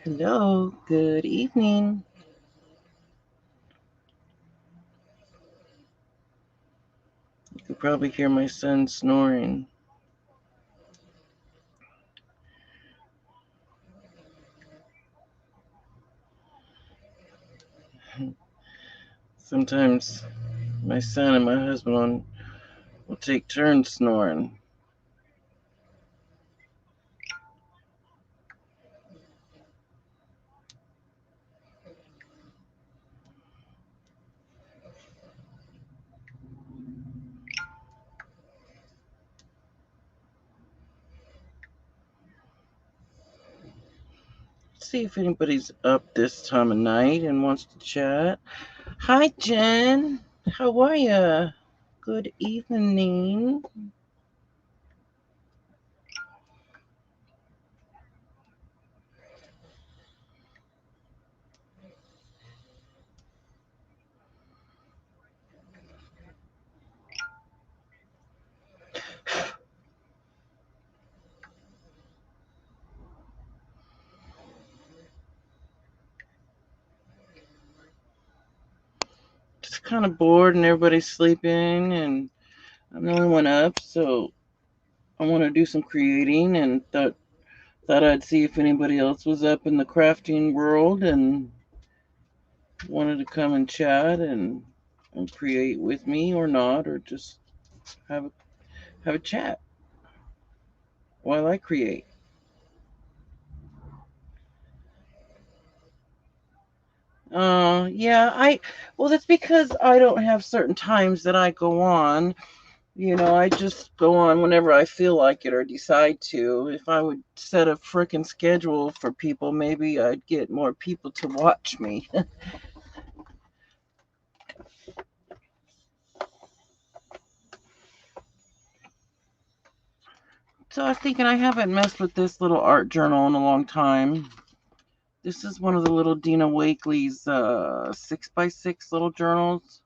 Hello, good evening. You can probably hear my son snoring. Sometimes my son and my husband will take turns snoring. See if anybody's up this time of night and wants to chat. Hi, Jen. How are ya? Good evening. Just kind of bored and everybody's sleeping, and I'm the only one up, so I want to do some creating and thought I'd see if anybody else was up in the crafting world and wanted to come and chat and create with me or not, or just have a, have a chat while I create. Yeah, well, that's because I don't have certain times that I go on. I just go on whenever I feel like it or decide to. If I would set a frickin' schedule for people, maybe I'd get more people to watch me. So I was thinking I haven't messed with this little art journal in a long time. This is one of the little Dina Wakley's 6x6 little journals.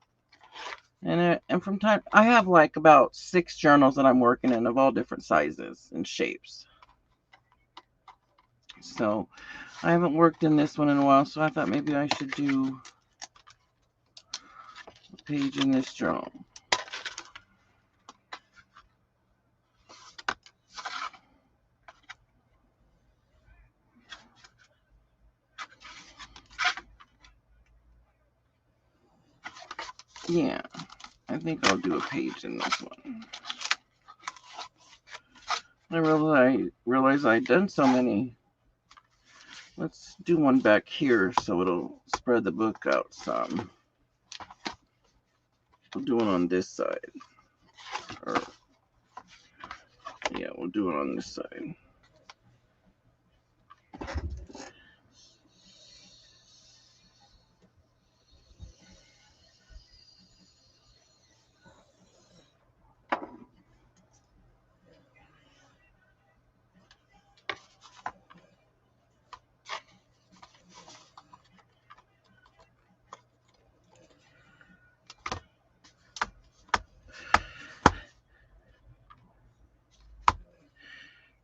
And from time, I have like about 6 journals that I'm working in of all different sizes and shapes. So I haven't worked in this one in a while, so I thought maybe I should do a page in this journal. Yeah, I think I'll do a page in this one. I realized I'd done so many. Let's do one back here so it'll spread the book out some. We'll do one on this side. Or, yeah, we'll do it on this side.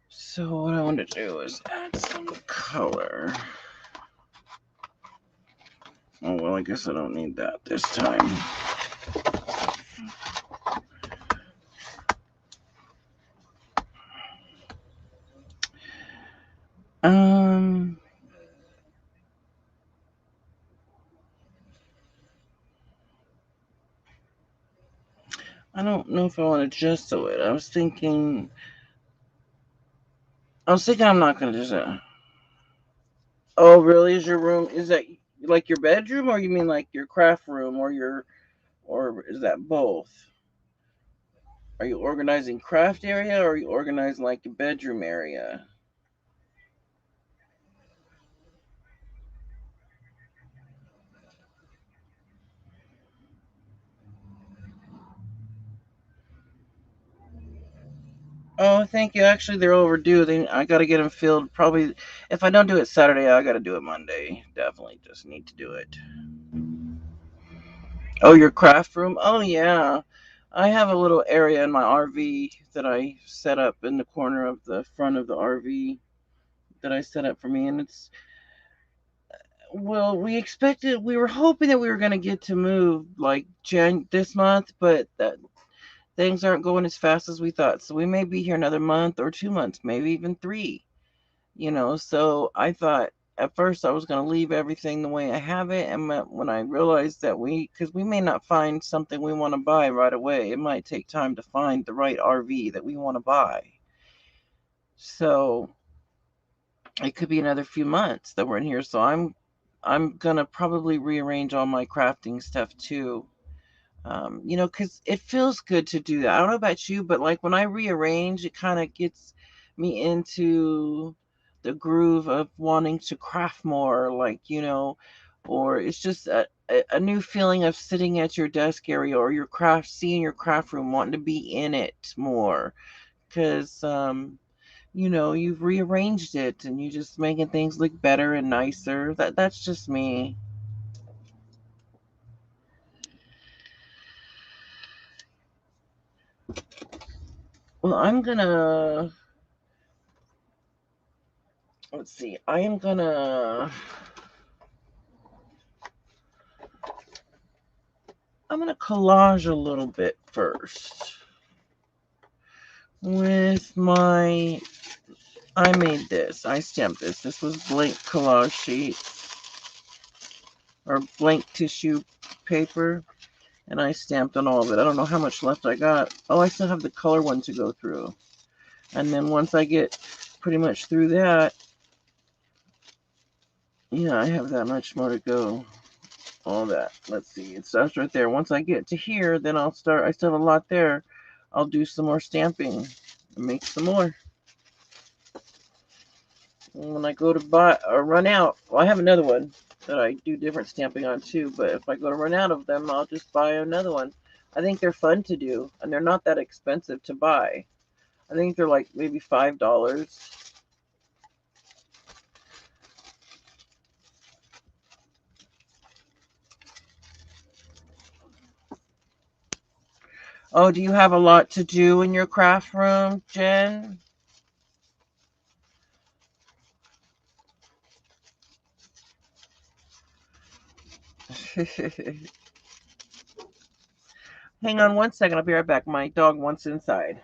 So what I want to do is add some color. Oh, well, I guess I don't need that this time. I don't know if I want to gesso it. I was thinking I'm not going to just, oh, really? Is that like your bedroom, or you mean like your craft room, or is that both? Are you organizing craft area, or are you organizing like your bedroom area? Oh, thank you. Actually, they're overdue. I got to get them filled. Probably, if I don't do it Saturday, I got to do it Monday. Definitely just need to do it. Oh, your craft room? Oh, yeah. I have a little area in my RV that I set up in the corner of the front of the RV that I set up for me. And Well, we were hoping that we were going to get to move like this month, but things aren't going as fast as we thought. So we may be here another month or 2 months, maybe even 3. So I thought at first I was going to leave everything the way I have it, and when I realized that because we may not find something we want to buy right away, it might take time to find the right RV that we want to buy. So it could be another few months that we're in here. So I'm gonna probably rearrange all my crafting stuff too. Because it feels good to do that. I don't know about you, but like when I rearrange, it kind of gets me into the groove of wanting to craft more, or it's just a new feeling of sitting at your desk area or seeing your craft room, wanting to be in it more. Because, you've rearranged it and you're just making things look better and nicer. That's just me. Well, let's see. I'm gonna collage a little bit first with I made this. I stamped this. This was blank collage sheets or blank tissue paper, and I stamped on all of it. I don't know how much left I got. Oh, I still have the color one to go through. And then once I get pretty much through that, yeah, I have that much more to go. All that. Let's see. It starts right there. Once I get to here, then I'll start. I still have a lot there. I'll do some more stamping and make some more. And when I go to buy or run out, well, I have another one that I do different stamping on too. But if I go to run out of them, I'll just buy another one. I think they're fun to do, and they're not that expensive to buy. I think they're like maybe $5. Oh, do you have a lot to do in your craft room, Jen? Hang on one second. I'll be right back. My dog wants inside.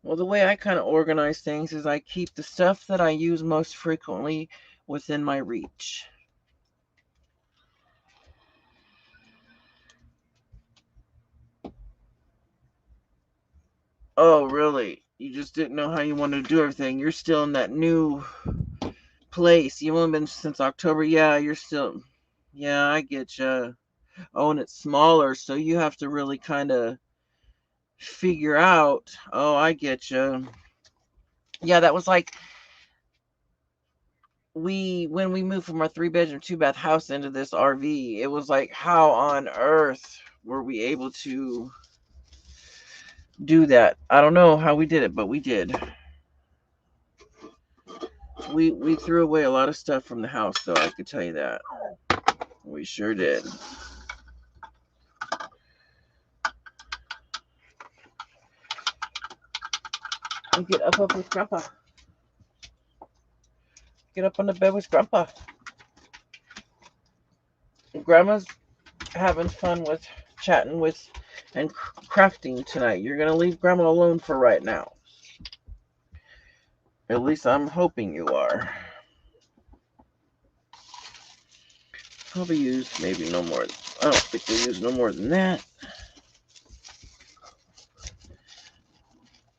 Well, the way I kind of organize things is I keep the stuff that I use most frequently within my reach. Oh, really? You just didn't know how you wanted to do everything. You're still in that new place. You haven't been since October. Yeah, you're still. Yeah, I get you. Oh, and it's smaller, so you have to really kind of figure out. Oh, I get you. Yeah, that was like when we moved from our 3-bedroom, 2-bath house into this RV. It was like, how on earth were we able to do that? I don't know how we did it, but we did. We threw away a lot of stuff from the house, though. I could tell you that. We sure did. Get up with Grandpa. Get up on the bed with Grandpa. Grandma's having fun with chatting with and crafting tonight. You're gonna leave Grandma alone for right now. At least I'm hoping you are. Probably use maybe no more. I don't think we'll use no more than that.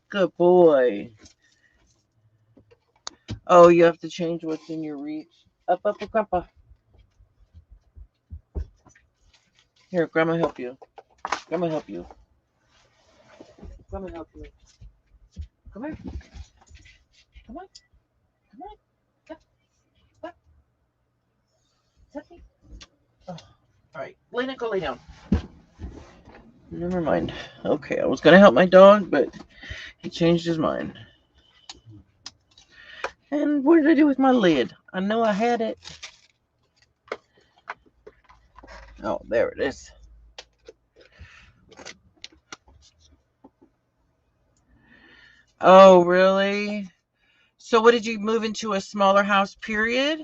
Good boy. Oh, you have to change what's in your reach. Up, Grandpa. Here, Grandma help you. Grandma help you. Grandma help you. Come here. Come on. Come on. Come. What? Something? Oh. All right. Lena, go lay down. Never mind. Okay, I was gonna help my dog, but he changed his mind. And what did I do with my lid? I know I had it. Oh, there it is. Oh, really? So what did you move into a smaller house, period?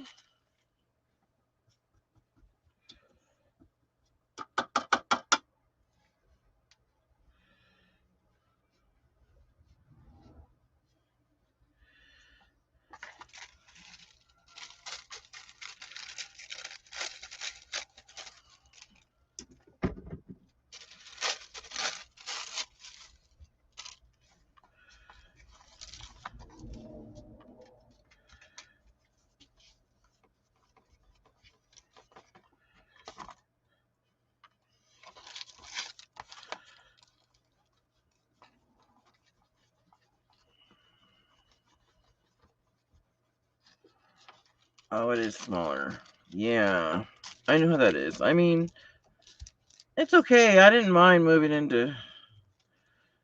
Oh, it is smaller. Yeah, I know how that is. I mean, it's okay. I didn't mind moving into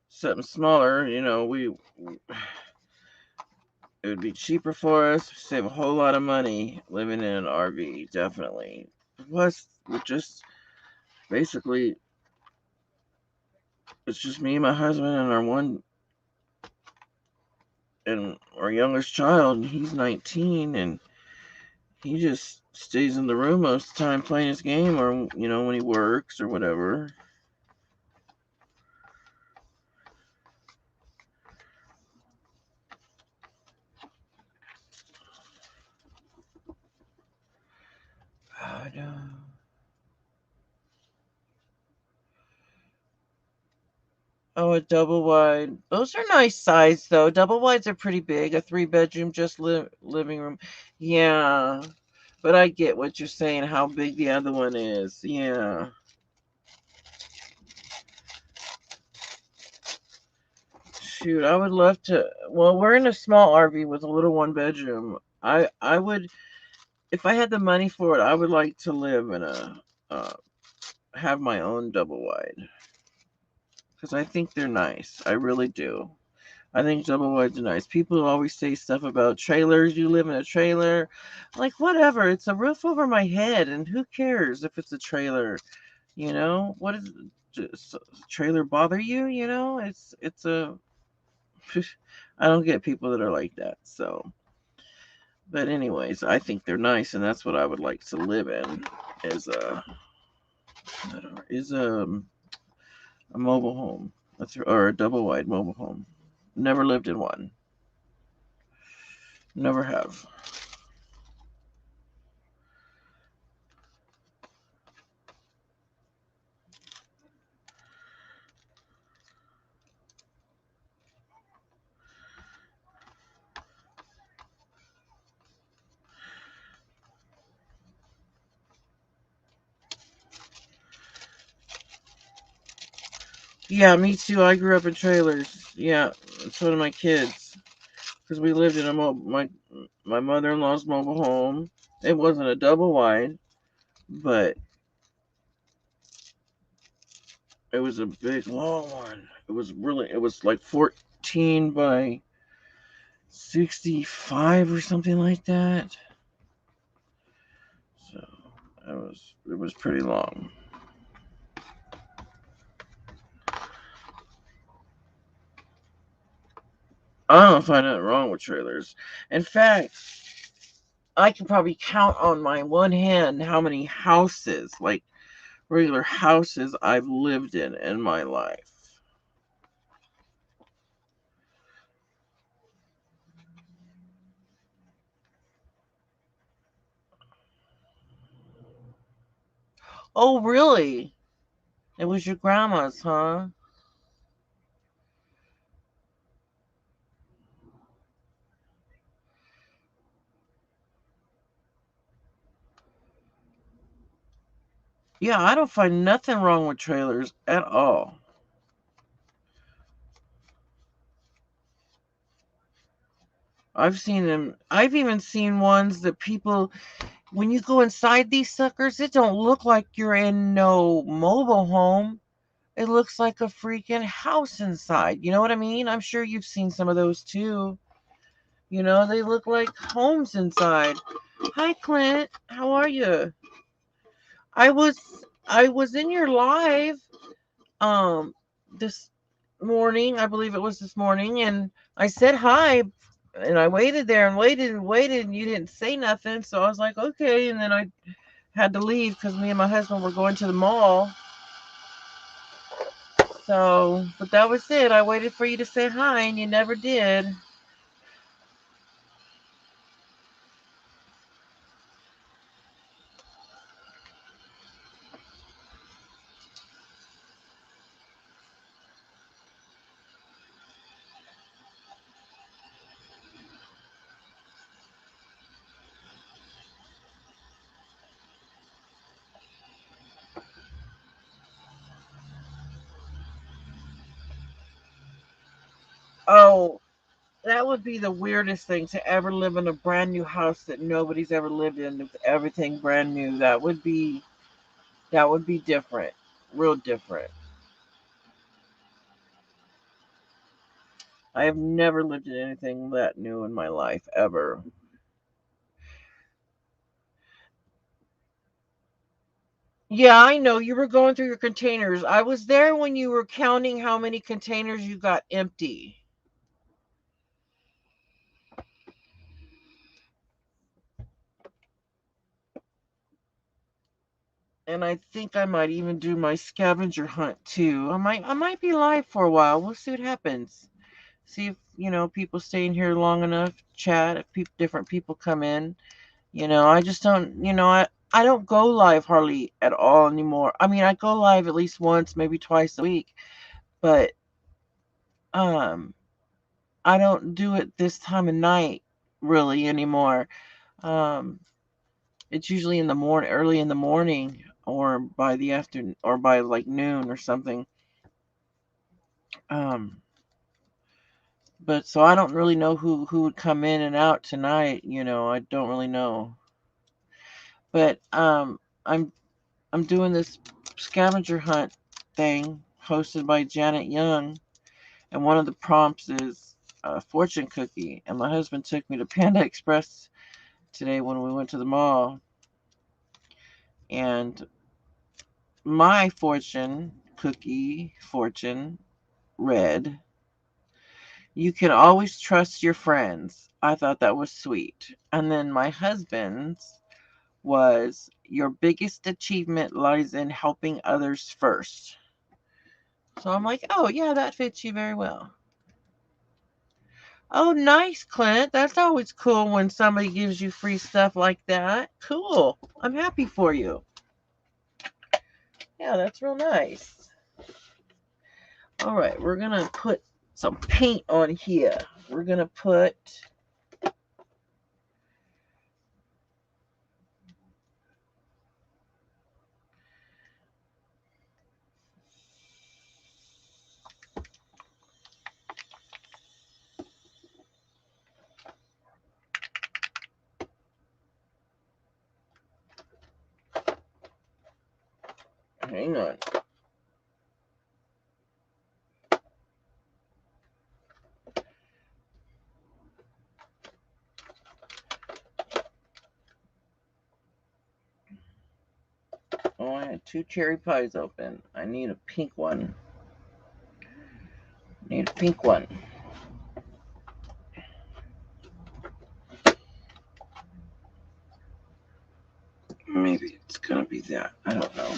something smaller. You know, it would be cheaper for us, save a whole lot of money living in an RV, definitely. Plus, we're just basically, it's just me and my husband and our youngest child. He's 19, and he just stays in the room most of the time playing his game, or when he works or whatever. I know. Oh, a double wide. Those are nice size though. Double wides are pretty big. A 3-bedroom, just living room. Yeah, but I get what you're saying. How big the other one is. Yeah. Shoot, I would love to. Well, we're in a small RV with a little 1-bedroom. I would, if I had the money for it, I would like to live in uh, have my own double wide because I think they're nice. I really do. I think double wides are nice. People always say stuff about trailers. You live in a trailer. Like, whatever. It's a roof over my head, and who cares if it's a trailer? What is does a trailer bother you? It's a. I don't get people that are like that. So, but anyways, I think they're nice, and that's what I would like to live in. Is a is a mobile home, or a double wide mobile home. Never lived in one. Never have. Yeah, me too. I grew up in trailers. Yeah, so did my kids. Because we lived in my mother-in-law's mobile home. It wasn't a double wide, but it was a big long one. It was like 14 by 65 or something like that. So it was pretty long. I don't find nothing wrong with trailers. In fact, I can probably count on my one hand how many houses, like regular houses, I've lived in my life. Oh, really? It was your grandma's, huh? Yeah, I don't find nothing wrong with trailers at all. I've seen them. I've even seen ones that people, when you go inside these suckers, it don't look like you're in no mobile home. It looks like a freaking house inside. You know what I mean? I'm sure you've seen some of those too. You know, they look like homes inside. Hi, Clint. How are you? I was I was in your live this morning. I believe it was this morning, and I said hi, and I waited there and waited and waited, and you didn't say nothing. So I was like, okay, and then I had to leave because me and my husband were going to the mall. So, but that was it. I waited for you to say hi, and you never did. Oh, that would be the weirdest thing to ever live in a brand new house that nobody's ever lived in with everything brand new. That would be different. Real different. I have never lived in anything that new in my life ever. Yeah, I know you were going through your containers. I was there when you were counting how many containers you got empty. And I think I might even do my scavenger hunt too. I might be live for a while. We'll see what happens. See if, people stay in here long enough, chat, if different people come in. I just don't, I don't go live hardly at all anymore. I mean, I go live at least once, maybe twice a week, but um I don't do it this time of night really anymore. Um it's usually in the morning, early in the morning, or by the afternoon, or by like noon or something. Um but so I don't really know who would come in and out tonight, I don't really know. But I'm doing this scavenger hunt thing hosted by Janet Young, and one of the prompts is a fortune cookie. And my husband took me to Panda Express today when we went to the mall, and my fortune read, "You can always trust your friends." I thought that was sweet. And then my husband's was, "Your biggest achievement lies in helping others first." So I'm like, oh, yeah, that fits you very well. Oh, nice, Clint. That's always cool when somebody gives you free stuff like that. Cool. I'm happy for you. Yeah, that's real nice. All right, we're going to put some paint on here. We're going to put... Hang on. Oh, I had two cherry pies open. I need a pink one. Need a pink one. Maybe it's going to be that. I don't know.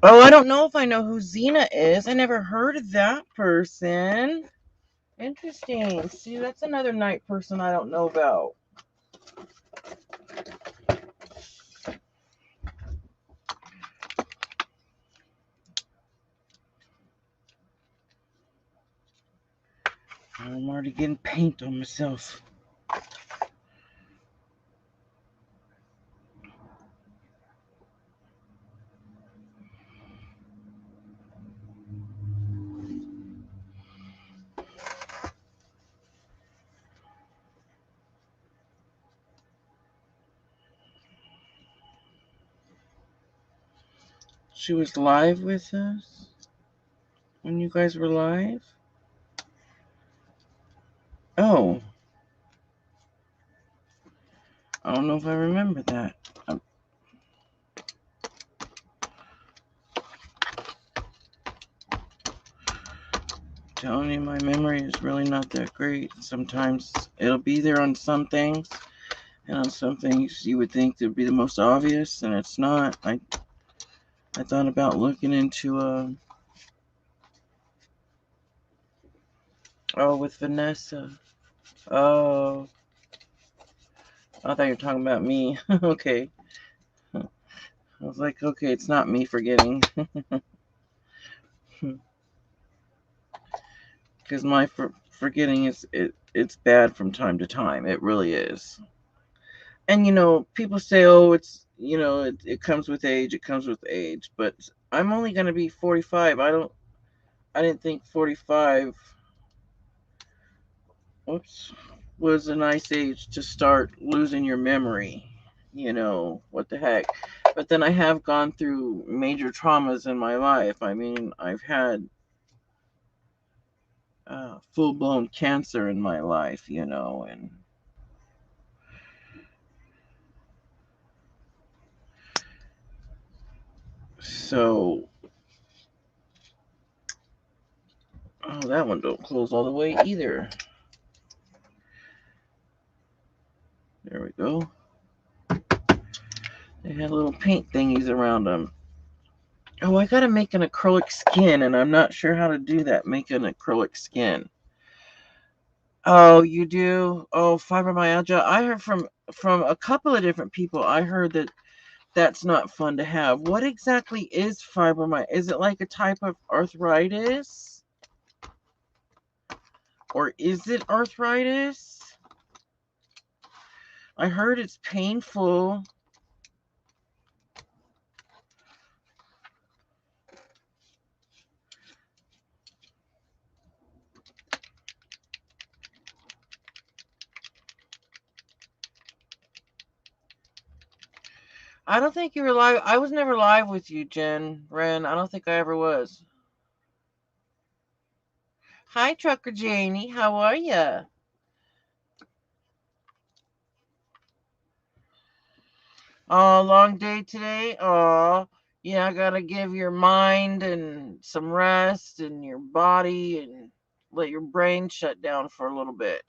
Oh, I don't know if I know who Xena is. I never heard of that person. Interesting. See, that's another night person I don't know about. I'm already getting paint on myself. She was live with us when you guys were live? Oh, I don't know if I remember that. I'm telling you, my memory is really not that great. Sometimes it'll be there on some things, and on some things you would think it would be the most obvious, and it's not. I thought about looking into oh, with Vanessa. Oh, I thought you were talking about me. Okay. I was like, okay, it's not me forgetting. Because my forgetting it's bad from time to time. It really is. And people say, oh, it's it comes with age. It comes with age. But I'm only going to be 45. I didn't think 45. Whoops, was a nice age to start losing your memory. What the heck? But then I have gone through major traumas in my life. I mean, I've had full-blown cancer in my life, and so, oh, that one don't close all the way either. There we go. They had little paint thingies around them. Oh, I gotta make an acrylic skin, and I'm not sure how to do that. Make an acrylic skin. Oh, you do? Oh, fibromyalgia. I heard from a couple of different people. I heard that that's not fun to have. What exactly is fibromyalgia? Is it like a type of arthritis? Or is it arthritis? I heard it's painful. I don't think you were live. I was never live with you, Ren. I don't think I ever was. Hi, Trucker Janie. How are ya? Oh, long day today? Oh, yeah, I gotta give your mind and some rest and your body and let your brain shut down for a little bit.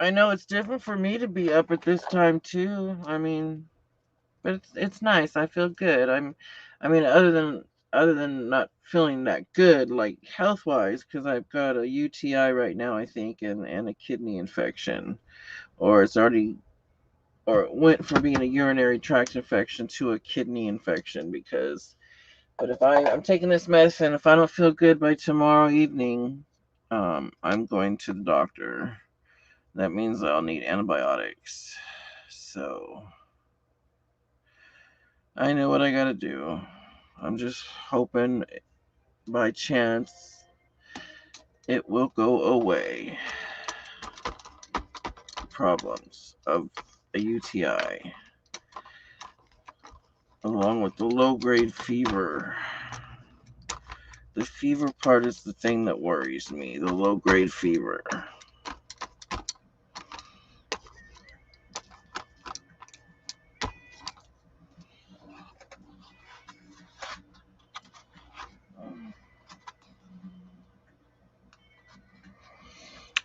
I know it's different for me to be up at this time too. I mean, but it's nice. I feel good. I mean, other than not feeling that good, like health wise, because I've got a UTI right now, I think, and a kidney infection, or it's already or it went from being a urinary tract infection to a kidney infection because. But if I'm taking this medicine, if I don't feel good by tomorrow evening, I'm going to the doctor. That means I'll need antibiotics. So I know what I gotta do. I'm just hoping by chance it will go away. Problems of a UTI, along with the low grade fever. The fever part is the thing that worries me, the low grade fever.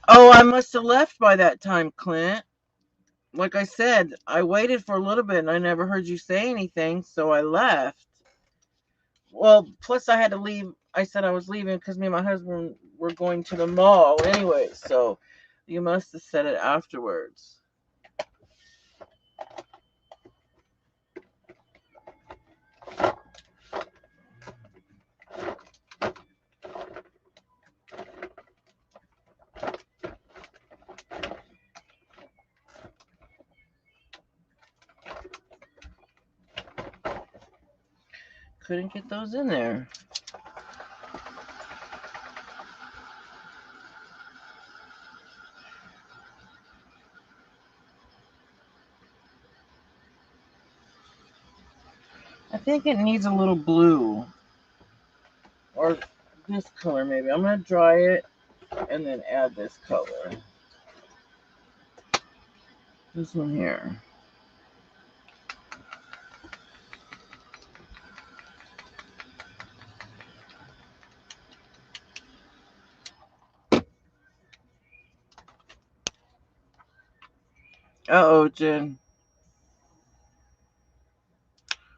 Oh, I must have left by that time, Clint. Like I said, I waited for a little bit and I never heard you say anything, so I left. Well, plus I had to leave. I said I was leaving because me and my husband were going to the mall anyway, so you must have said it afterwards. Couldn't get those in there. think it needs a little blue. Or this color maybe. I'm going to dry it and then add this color. This one here. Uh-oh, Jen.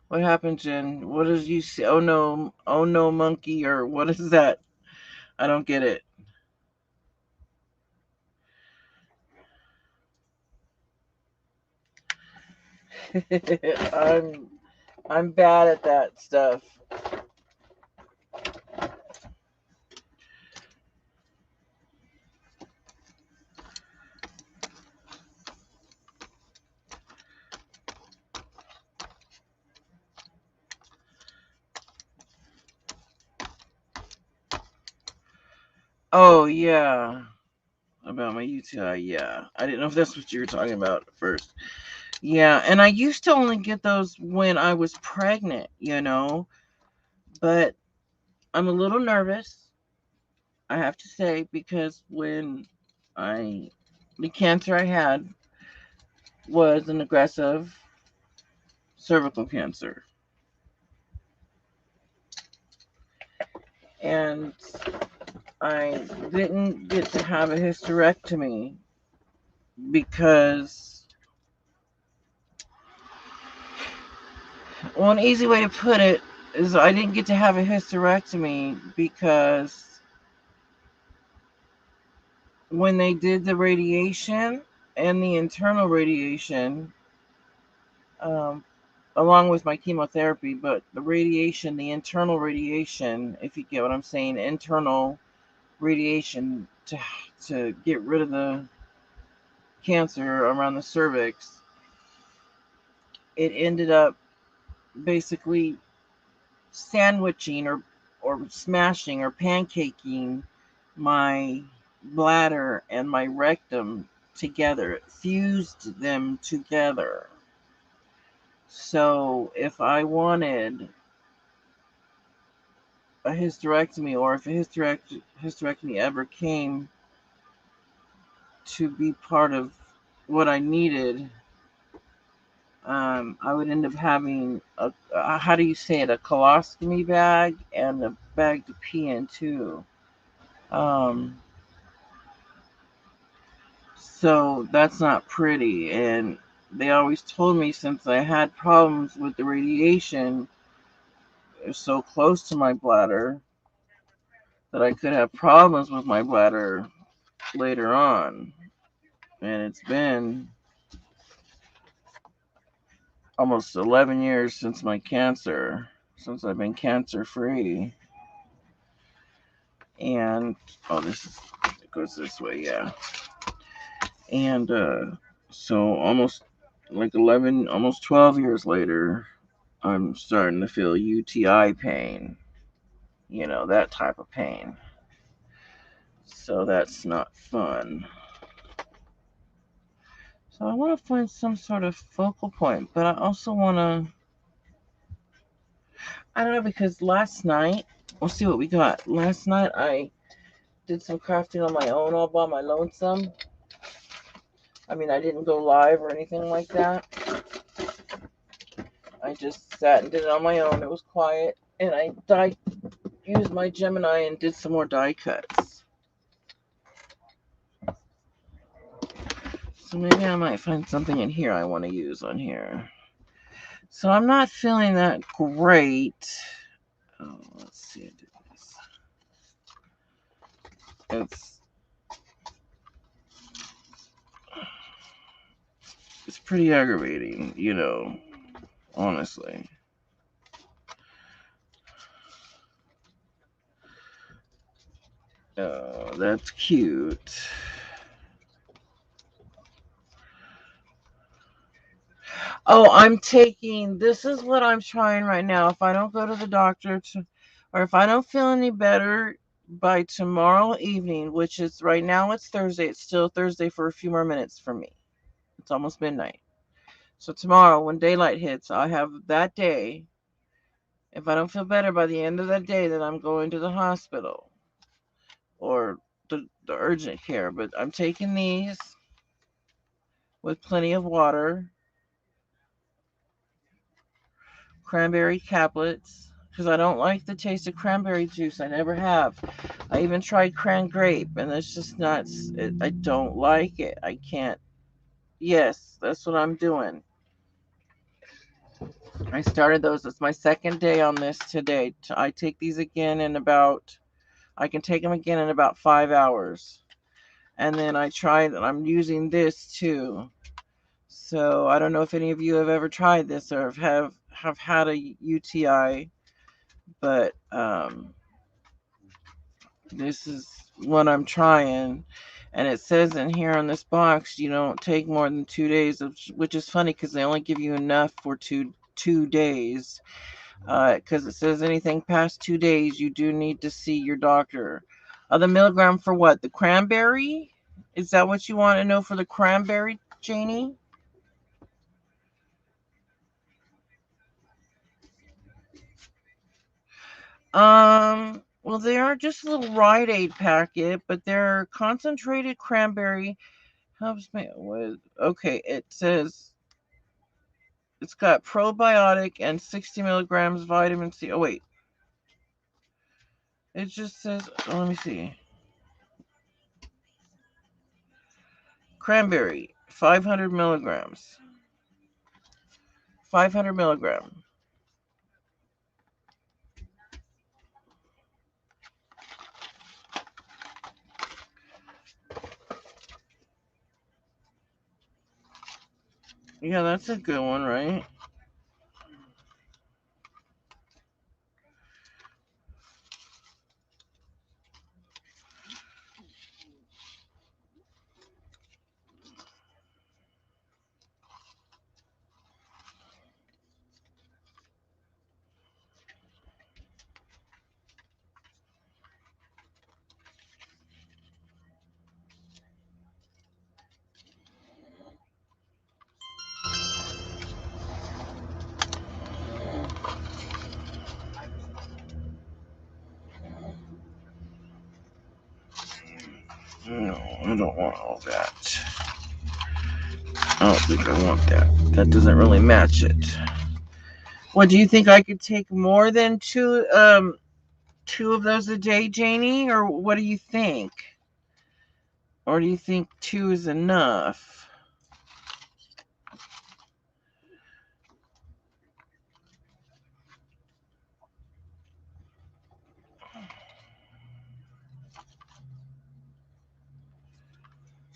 What happened, Jen? What did you see? Oh no, monkey, or what is that? I don't get it. I'm I'm bad at that stuff. Oh yeah, about my UTI. Yeah, I didn't know if that's what you were talking about at first. Yeah, and I used to only get those when I was pregnant, but I'm a little nervous, I have to say, because I the cancer I had was an aggressive cervical cancer. And I didn't get to have a hysterectomy because, well, an easy way to put it is I didn't get to have a hysterectomy because when they did the radiation and the internal radiation, um, along with my chemotherapy, but the radiation, the internal radiation, if you get what I'm saying, internal radiation to get rid of the cancer around the cervix, it ended up basically sandwiching or smashing or pancaking my bladder and my rectum together. It fused them together. So if I wanted a hysterectomy, or if a hysterectomy ever came to be part of what I needed, I would end up having how do you say it, a colostomy bag and a bag to pee in too. Um, so that's not pretty. And they always told me, since I had problems with the radiation, it was so close to my bladder, that I could have problems with my bladder later on. And it's been almost 11 years since my cancer, since I've been cancer free. And oh, it goes this way, yeah. And so almost like 11, almost 12 years later, I'm starting to feel UTI pain, that type of pain. So that's not fun. So I want to find some sort of focal point, but I also want to, I don't know, because last night, we'll see what we got. Last night I did some crafting on my own all by my lonesome. I mean, I didn't go live or anything like that. I just sat and did it on my own. It was quiet. And I used my Gemini and did some more die cuts. So maybe I might find something in here I want to use on here. So I'm not feeling that great. Oh, let's see. I did this. It's pretty aggravating, honestly. Oh, that's cute. Oh, this is what I'm trying right now. If I don't go to the doctor or if I don't feel any better by tomorrow evening, which is right now, it's Thursday. It's still Thursday for a few more minutes for me. It's almost midnight. So tomorrow, when daylight hits, I have that day If I don't feel better by the end of the day, then I'm going to the hospital or the urgent care. But I'm taking these with plenty of water, cranberry caplets, because I don't like the taste of cranberry juice. I never have. I even tried cran grape, and it's just not, I don't like it. I can't. Yes, that's what I'm doing. I started those. It's my second day on this today. I take these again in about, I can take them again in about 5 hours. And then I'm using this too. So I don't know if any of you have ever tried this or have had a UTI, but this is what I'm trying. And it says in here on this box, you don't take more than 2 days, which is funny because they only give you enough for two days. Because it says anything past 2 days, you do need to see your doctor. The milligram for what? The cranberry? Is that what you want to know for the cranberry, Janie? Well, they are just a little Rite Aid packet, but they're concentrated cranberry. Helps me with, okay, it says it's got probiotic and 60 milligrams vitamin C. Oh, wait. It just says, oh, let me see. Cranberry, 500 milligrams. 500 milligram. Yeah, that's a good one, right? No, I don't want all that. I don't think I want that. That doesn't really match it. What, do you think I could take more than two of those a day, Janie? Or what do you think? Or do you think two is enough?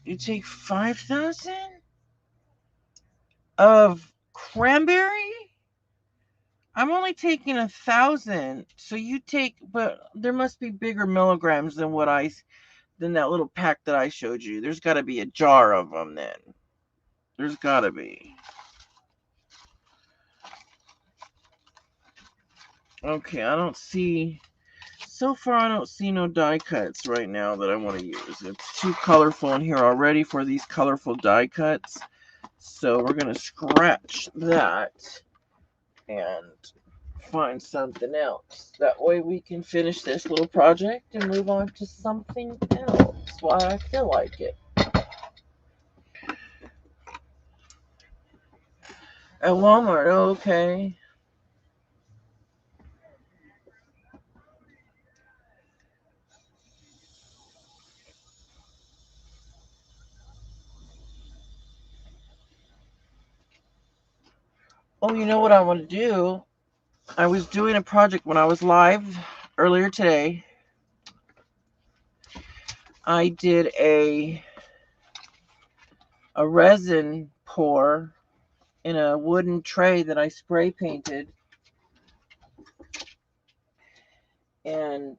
You take 5,000 of cranberry? I'm only taking 1,000. So you take, but there must be bigger milligrams than than that little pack that I showed you. There's got to be a jar of them then. There's got to be. Okay, I don't see. So far, I don't see no die cuts right now that I want to use. It's too colorful in here already for these colorful die cuts. So we're going to scratch that and find something else. That way we can finish this little project and move on to something else while I feel like it. At Walmart, okay. Oh, you know what I want to do? I was doing a project when I was live earlier today. I did a resin pour in a wooden tray that I spray painted, and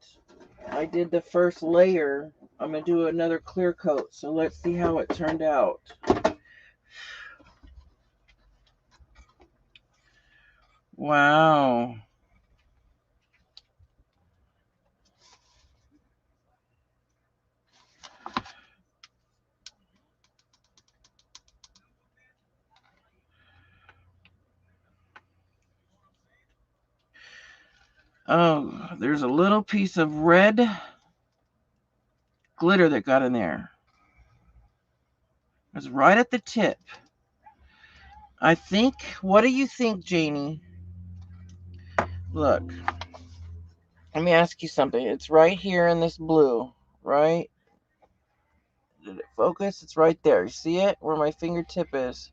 I did the first layer. I'm gonna do another clear coat, so let's see how it turned out. Wow. Oh, there's a little piece of red glitter that got in there. It's right at the tip. I think, what do you think, Janie? Look, let me ask you something. It's right here in this blue, right? Did it focus? It's right there. You see it? Where my fingertip is.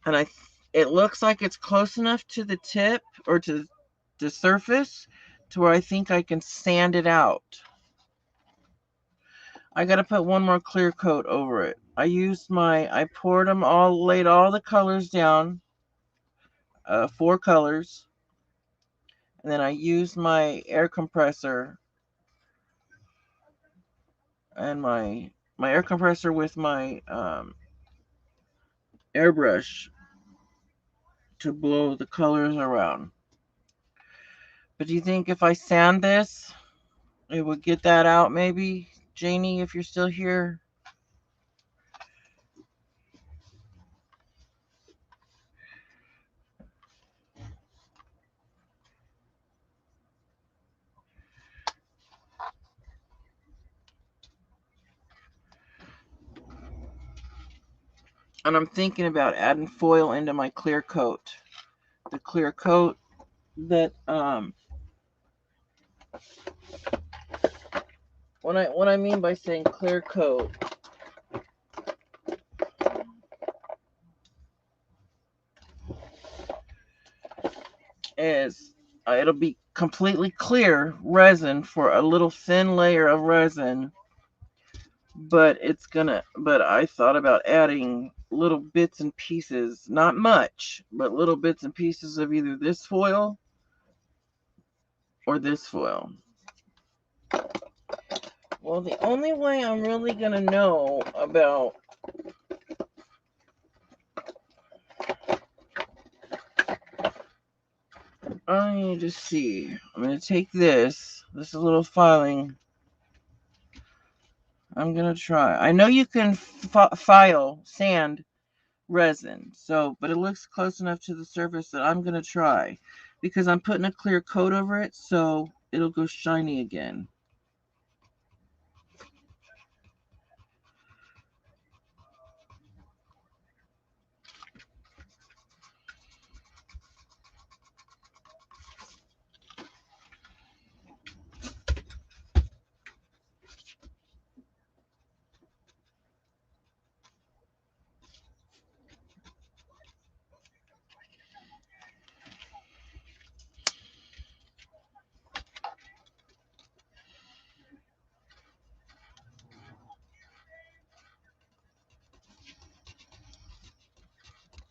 And it looks like it's close enough to the tip or to the surface to where I think I can sand it out. I got to put one more clear coat over it. I poured them all, laid all the colors down, 4 colors. And then I used my air compressor and my air compressor with my airbrush to blow the colors around. But do you think if I sand this, it would get that out maybe? Janie, if you're still here. And I'm thinking about adding foil into my clear coat. The clear coat that what I mean by saying clear coat is it'll be completely clear resin for a little thin layer of resin, but I thought about adding little bits and pieces, not much, but little bits and pieces of either this foil or this foil. Well, the only way I'm really gonna know about I need to see. I'm going to take this little filing. I'm going to try. I know you can file sand resin, but it looks close enough to the surface that I'm going to try because I'm putting a clear coat over it so it'll go shiny again.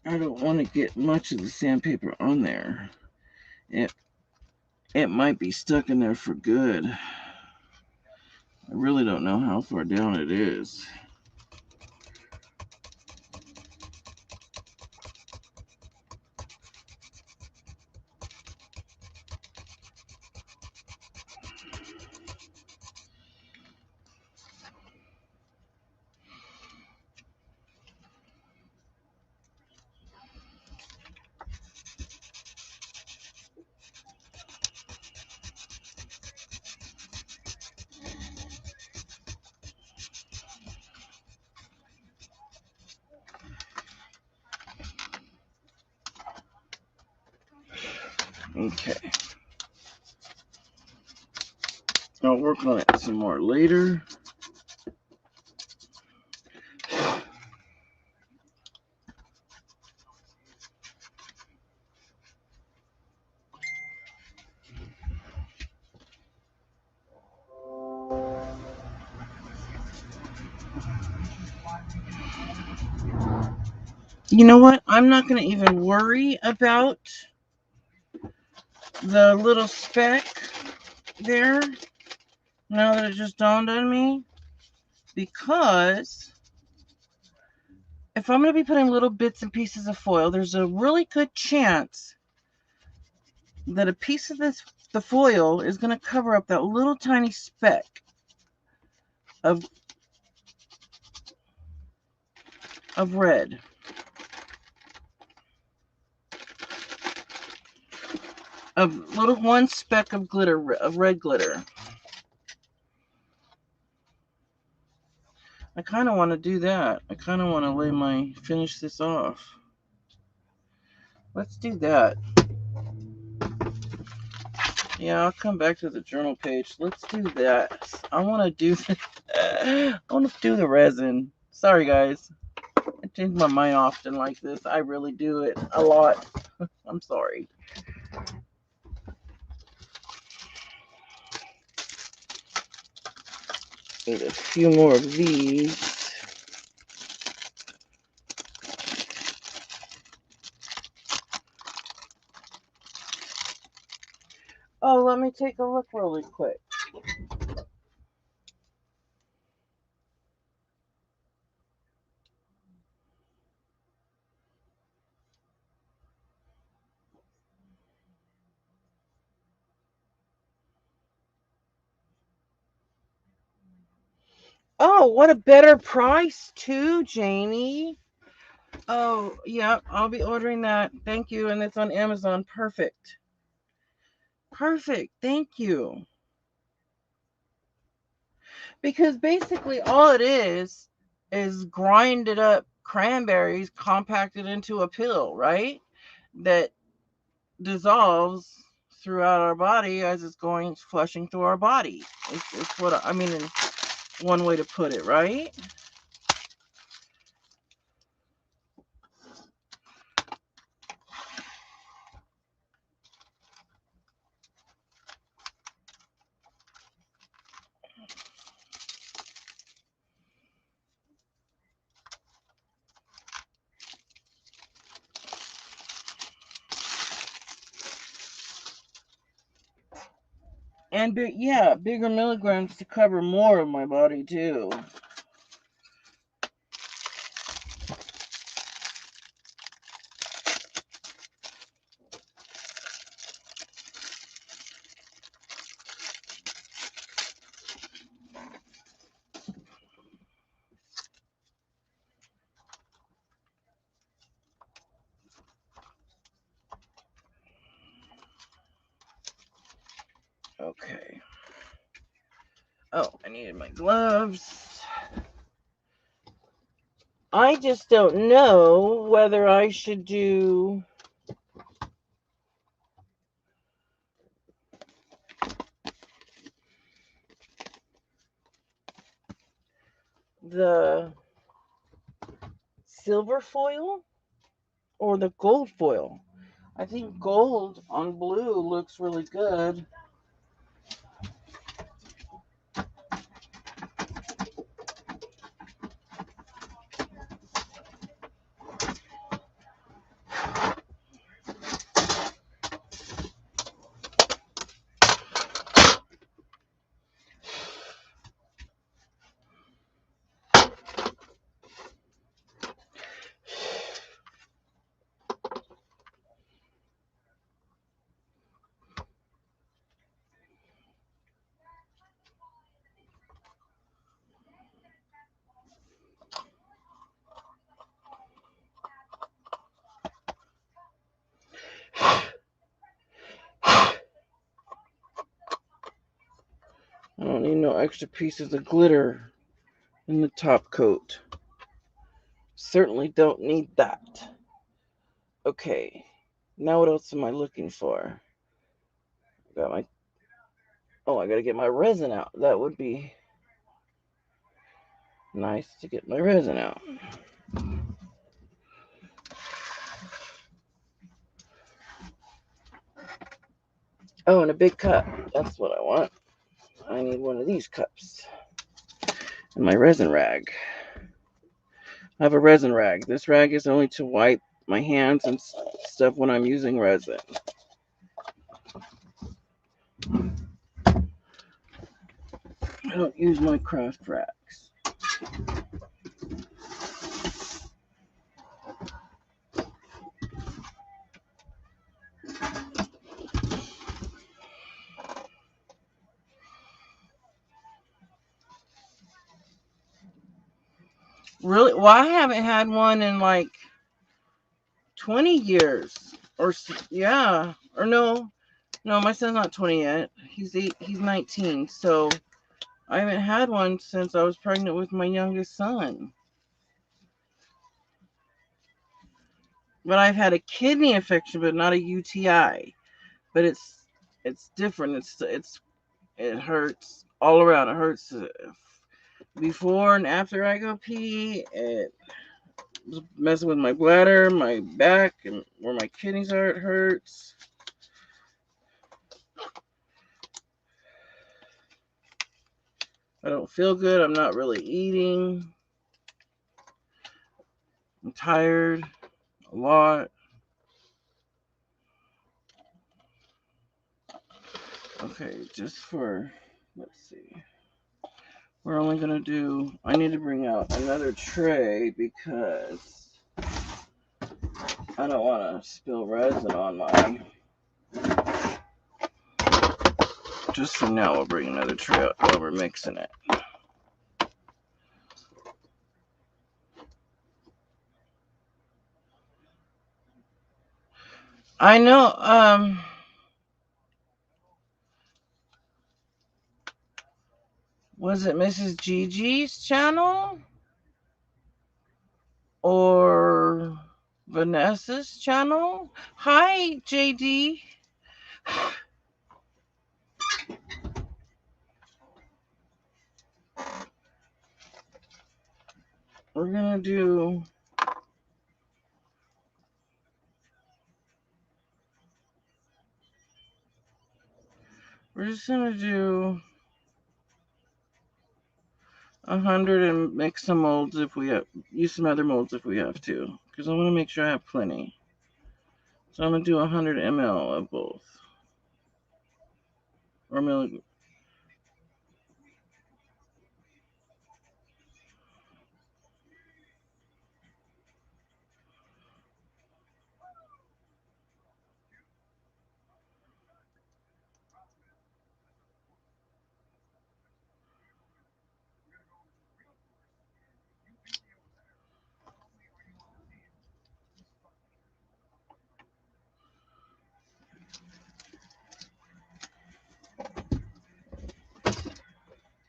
I don't want to get much of the sandpaper on there. It might be stuck in there for good. I really don't know how far down it is. Okay. I'll work on it some more later. You know what? I'm not going to even worry about the little speck there now that it just dawned on me, because if I'm going to be putting little bits and pieces of foil, there's a really good chance that a piece of the foil is going to cover up that little tiny speck of red. a little one speck of glitter, of red glitter. I kind of want to do that. I kind of want to finish this off. Let's do that. Yeah, I'll come back to the journal page. Let's do that. I want to do the resin. Sorry, guys. I change my mind often like this. I really do it a lot. I'm sorry. Need a few more of these. Oh, let me take a look really quick. Oh, what a better price too, Jamie. Oh, yeah, I'll be ordering that. Thank you. And it's on Amazon. Perfect. Perfect. Thank you. Because basically all it is grinded up cranberries compacted into a pill, right? That dissolves throughout our body as it's going flushing through our body. It's what I mean, one way to put it, right? And yeah, bigger milligrams to cover more of my body too. Okay. Oh, I needed my gloves. I just don't know whether I should do the silver foil or the gold foil. I think gold on blue looks really good. I don't need no extra pieces of glitter in the top coat. Certainly don't need that. Okay, now what else am I looking for? Got my, oh, I gotta get my resin out. That would be nice to get my resin out. Oh, and a big cup. That's what I want. I need one of these cups. And my resin rag. I have a resin rag. This rag is only to wipe my hands and stuff when I'm using resin. I don't use my craft rags. Really? Well, I haven't had one in like 20 years. Or, yeah. Or no. No, my son's not 20 yet. He's 19. So I haven't had one since I was pregnant with my youngest son. But I've had a kidney infection, but not a UTI. But it's different. It hurts all around. It hurts before and after I go pee. It was messing with my bladder, my back, and where my kidneys are. It hurts. I don't feel good. I'm not really eating. I'm tired a lot. Okay, let's see. We're only going to do, I need to bring out another tray because I don't want to spill resin on mine. Just for now, we'll bring another tray out while we're mixing it. I know, was it Mrs. Gigi's channel? Or Vanessa's channel? Hi, JD. We're gonna do, we're just gonna do 100 and mix some molds if we have, use some other molds if we have to, because I want to make sure I have plenty. So I'm gonna do 100 ml of both, or milligrams.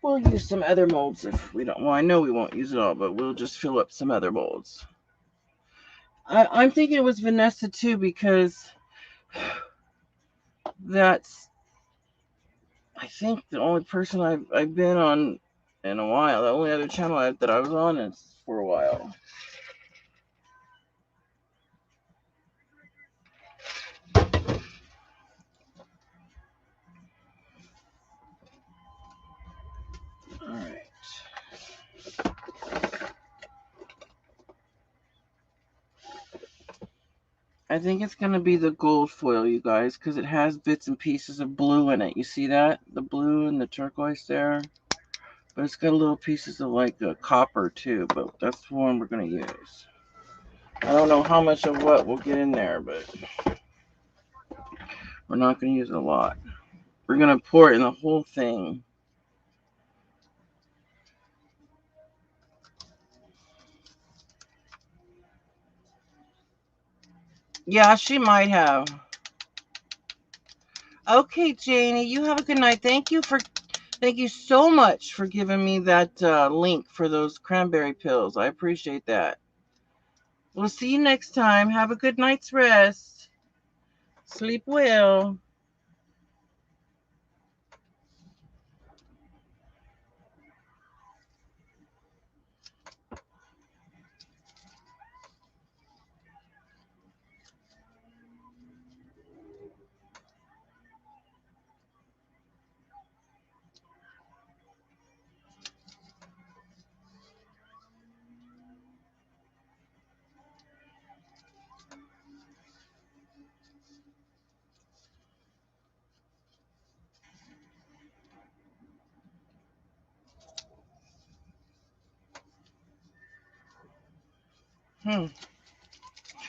We'll use some other molds if we don't. Well, I know we won't use it all, but we'll just fill up some other molds. I'm thinking it was Vanessa too, because that's, I think, the only person I've been on in a while. The only other channel that I was on is for a while. All right. I think it's going to be the gold foil, you guys, because it has bits and pieces of blue in it. You see that? The blue and the turquoise there. But it's got little pieces of like copper too, but that's the one we're going to use. I don't know how much of what we'll get in there, but we're not going to use a lot. We're going to pour it in the whole thing. Yeah, she might have. Okay, Janie, you have a good night. Thank you so much for giving me that link for those cranberry pills. I appreciate that. We'll see you next time. Have a good night's rest. Sleep well.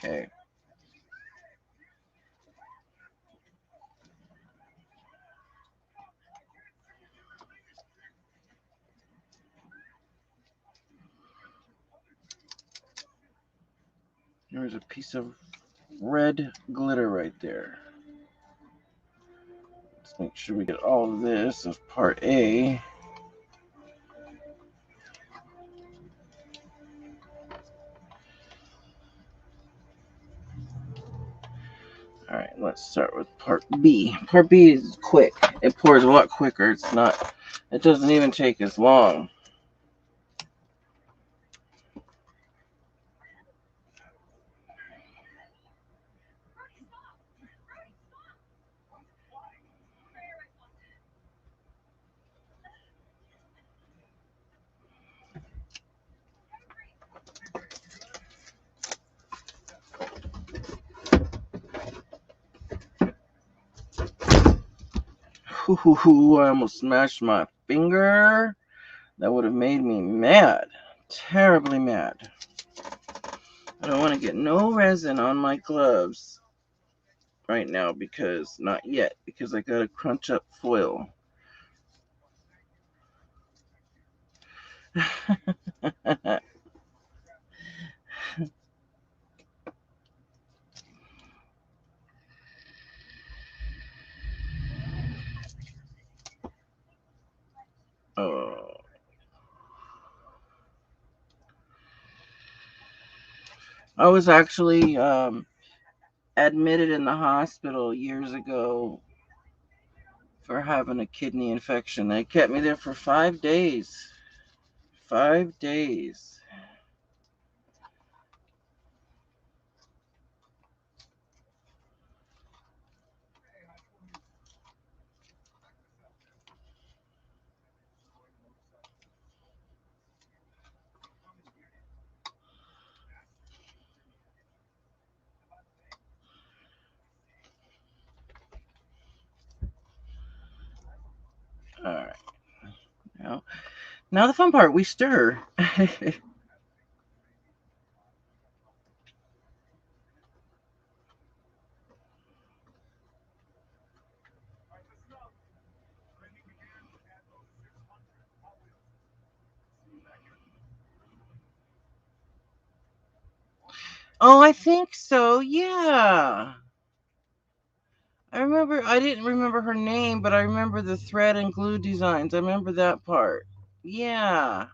Okay. There's a piece of red glitter right there. make sure we get all of this of part A. All right, let's start with part B. Part B is quick. It pours a lot quicker. It doesn't even take as long. Ooh, I almost smashed my finger. That would have made me mad. Terribly mad. I don't want to get no resin on my gloves right now because, not yet, because I gotta crunch up foil. Oh. I was actually admitted in the hospital years ago for having a kidney infection. They kept me there for 5 days. 5 days. All right. Now the fun part, we stir. Oh, I think so. Yeah. I didn't remember her name, but I remember the thread and glue designs. I remember that part. Yeah.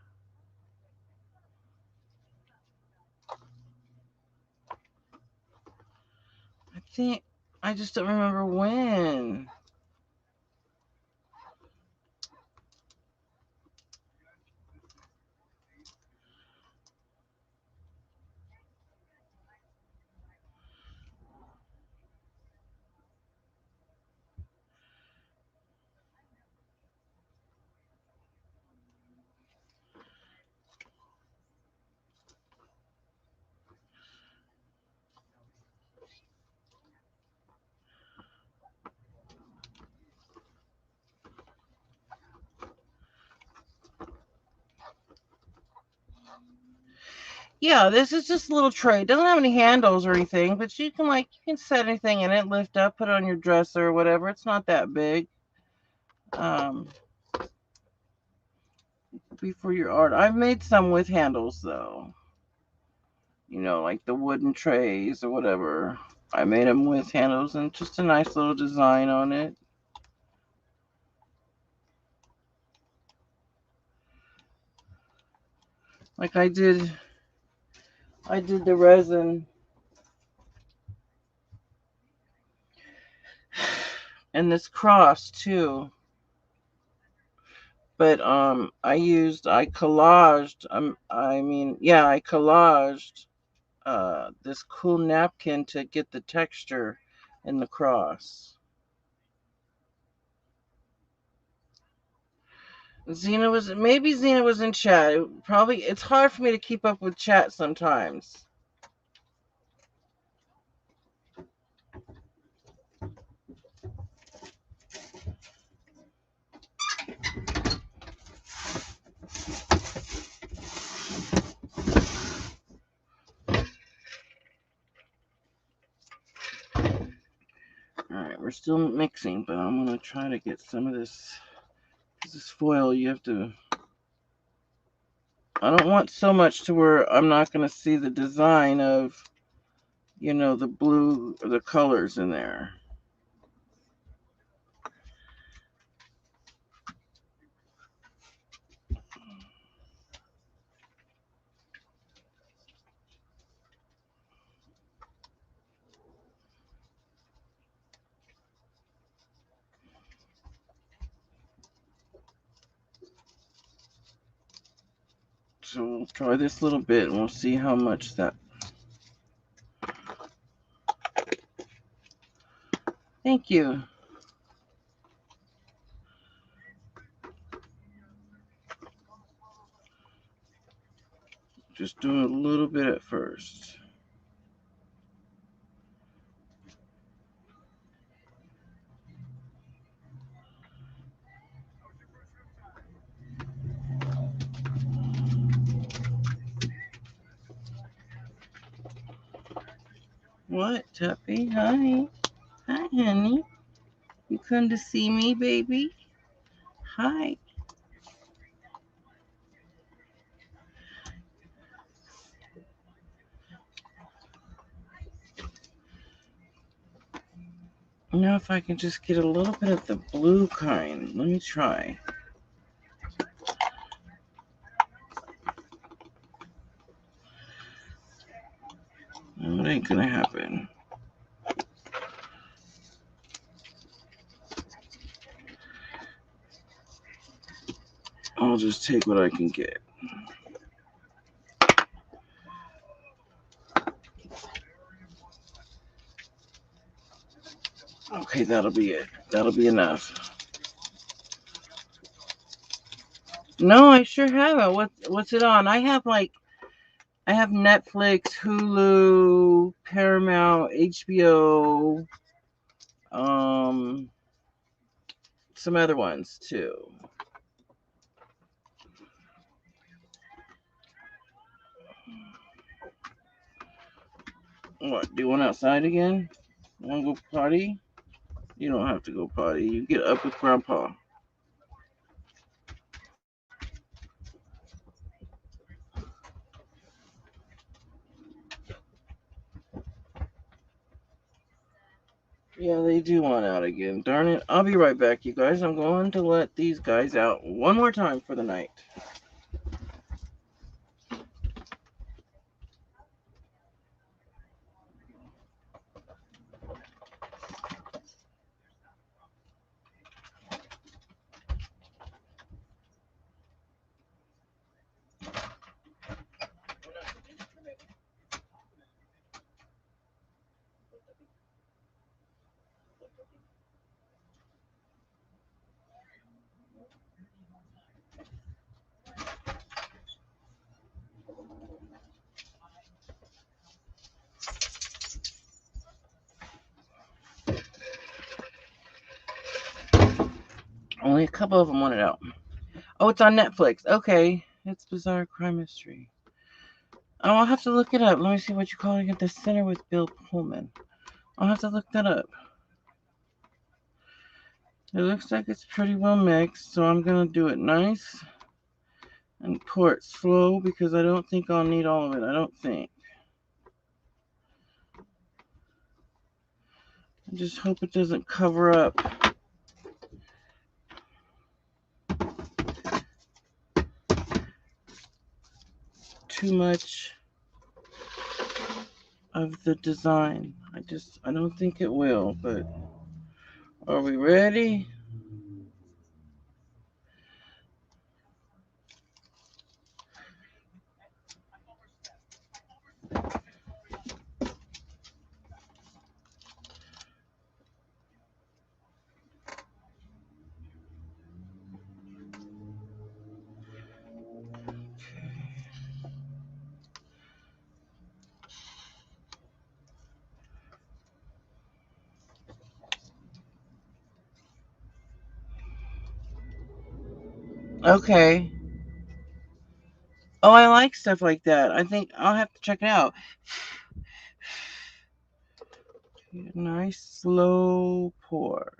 I just don't remember when. Yeah, this is just a little tray. It doesn't have any handles or anything, but you can set anything in it, lift up, put it on your dresser or whatever. It's not that big. Before your art. I've made some with handles though. You know, like the wooden trays or whatever. I made them with handles and just a nice little design on it. Like I did the resin and this cross too. But I collaged I collaged this cool napkin to get the texture in the cross. Maybe Zena was in chat. It's hard for me to keep up with chat sometimes. Alright, we're still mixing, but I'm going to try to get some of this. This foil, you have to... I don't want so much to where I'm not going to see the design of, the blue or the colors in there. So we'll try this little bit and we'll see how much that. Thank you. Just doing a little bit at first. What, Tuppy? Hi. Hi, honey. You come to see me, baby? Hi. Now if I can just get a little bit of the blue kind. Let me try. No, it ain't gonna happen. I'll just take what I can get. Okay, that'll be it. That'll be enough. No, I sure haven't. What's it on? I have Netflix, Hulu, Paramount, HBO, some other ones too. What, do you want outside again? You want to go potty? You don't have to go potty. You get up with Grandpa. Yeah, they do want out again. Darn it. I'll be right back, you guys. I'm going to let these guys out one more time for the night. Only a couple of them want it out. Oh, it's on Netflix. Okay. It's Bizarre Crime Mystery. Oh, I'll have to look it up. Let me see what you call it at the center with Bill Pullman. I'll have to look that up. It looks like it's pretty well mixed, so I'm going to do it nice and pour it slow because I don't think I'll need all of it. I don't think. I just hope it doesn't cover up too much of the design. I don't think it will, but are we ready? Okay. Oh, I like stuff like that. I think I'll have to check it out. Nice slow pour.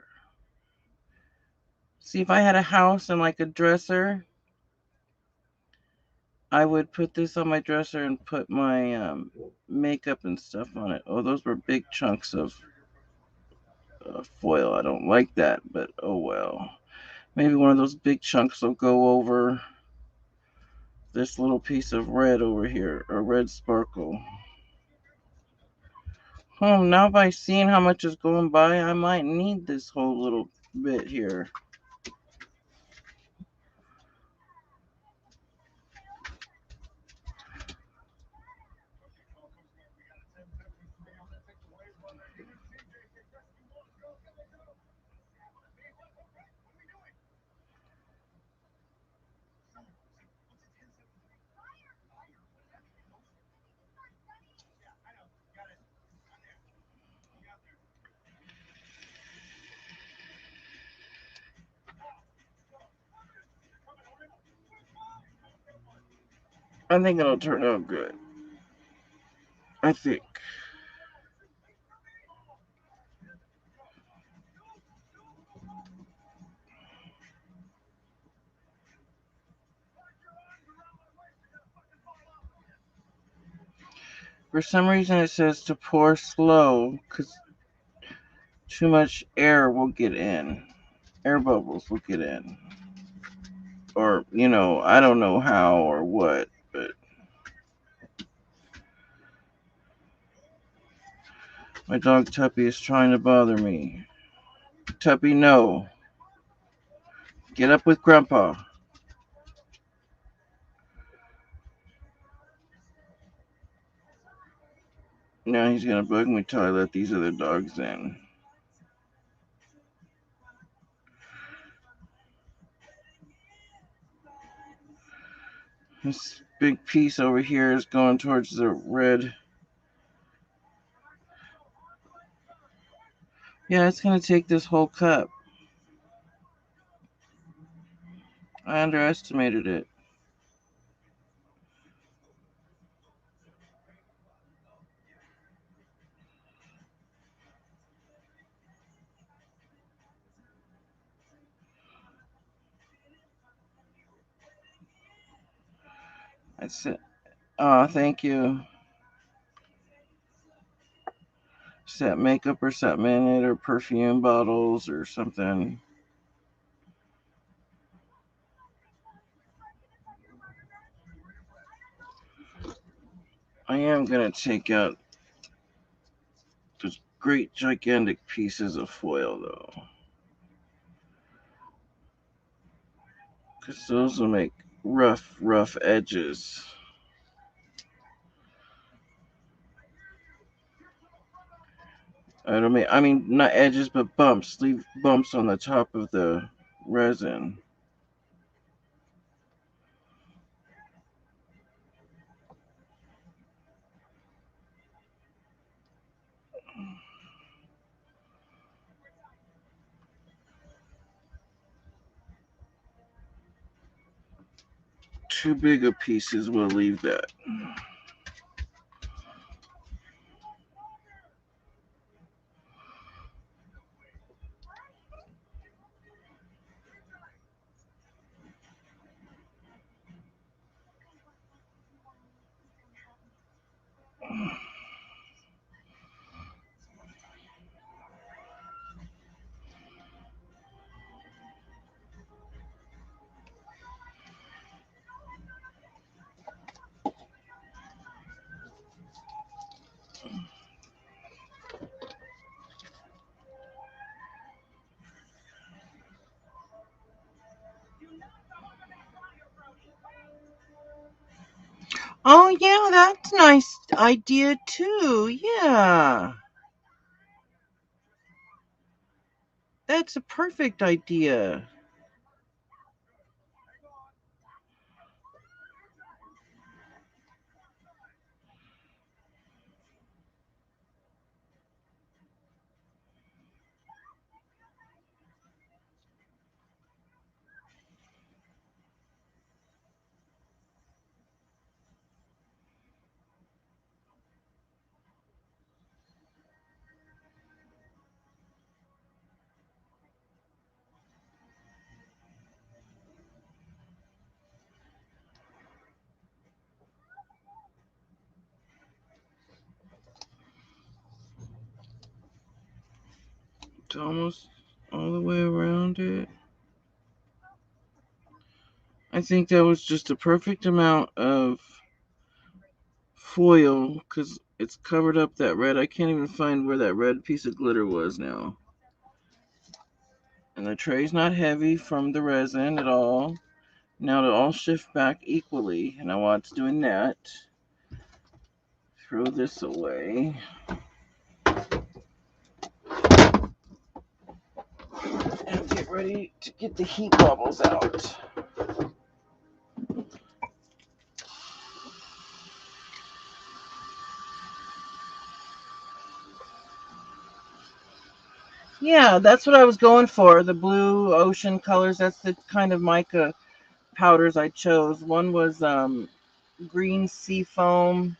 See, if I had a house and like a dresser, I would put this on my dresser and put my makeup and stuff on it. Oh, those were big chunks of foil. I don't like that, but oh well. Maybe one of those big chunks will go over this little piece of red over here, or red sparkle. Oh, now by seeing how much is going by, I might need this whole little bit here. I think it'll turn out good. I think. For some reason it says to pour slow because too much air will get in. Air bubbles will get in. Or, I don't know how or what, but my dog Tuppy is trying to bother me. Tuppy, no. Get up with Grandpa. Now he's gonna bug me till I let these other dogs in. This big piece over here is going towards the red. Yeah, it's gonna take this whole cup. I underestimated it. That's it. Oh, thank you. Is that makeup or something in it, or perfume bottles or something? I am gonna take out those great gigantic pieces of foil though, because those will make rough edges. I mean, not edges, but bumps. Leave bumps on the top of the resin. Too big of pieces, we'll leave that. Oh, yeah, that's a nice idea too. Yeah. That's a perfect idea. It's almost all the way around it. I think that was just a perfect amount of foil because it's covered up that red. I can't even find where that red piece of glitter was now. And the tray's not heavy from the resin at all. Now to all shift back equally. And while it's doing that, throw this away. And get ready to get the heat bubbles out. Yeah, that's what I was going for. The blue ocean colors. That's the kind of mica powders I chose. One was green sea foam.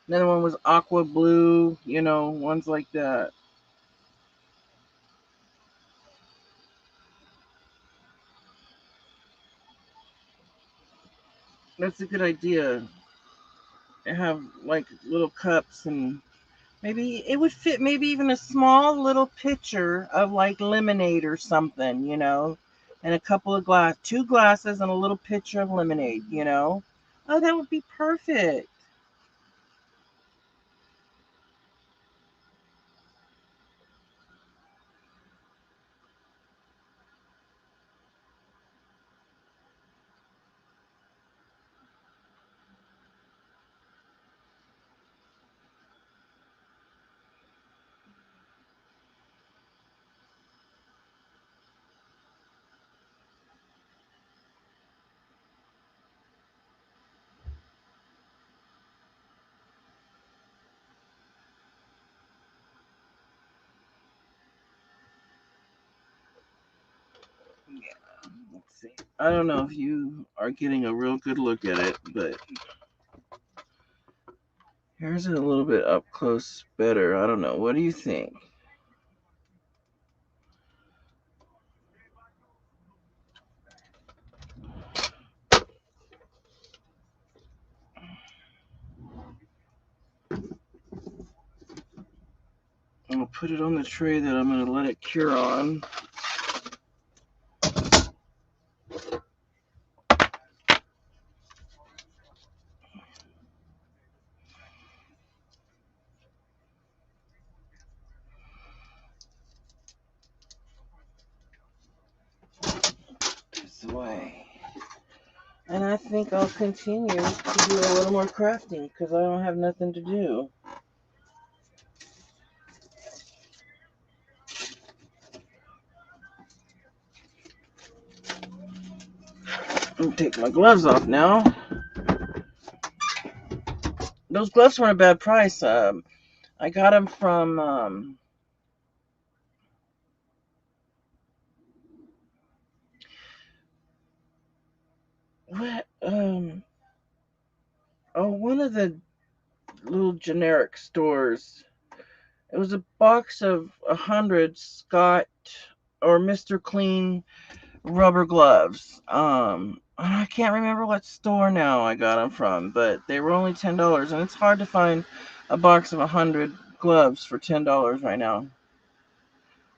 Another one was aqua blue, you know, ones like that. That's a good idea. Have like little cups, and maybe it would fit maybe even a small little pitcher of like lemonade or something, you know, and a couple of two glasses and a little pitcher of lemonade, you know. Oh, that would be perfect. Yeah, let's see. I don't know if you are getting a real good look at it, but here's it a little bit up close better. I don't know. What do you think? I'll put it on the tray that I'm going to let it cure on. This way. And I think I'll continue to do a little more crafting because I don't have nothing to do. I'm going to take my gloves off now. Those gloves weren't a bad price. I got them from what one of the little generic stores. It was a box of 100 Scott or Mr. Clean rubber gloves. I can't remember what store now I got them from, but they were only $10, and it's hard to find a box of 100 gloves for $10 right now.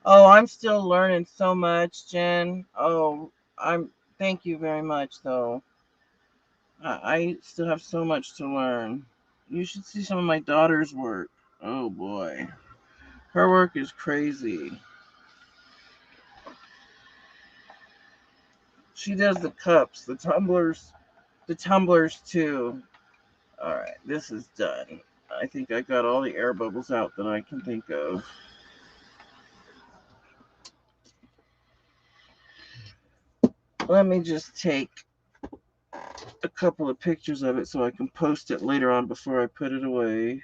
Oh, I'm still learning so much, Jen. Oh, I'm. Thank you very much, though. I still have so much to learn. You should see some of my daughter's work. Oh boy, her work is crazy. She does the cups, the tumblers too. All right, this is done. I think I got all the air bubbles out that I can think of. Let me just take a couple of pictures of it so I can post it later on before I put it away.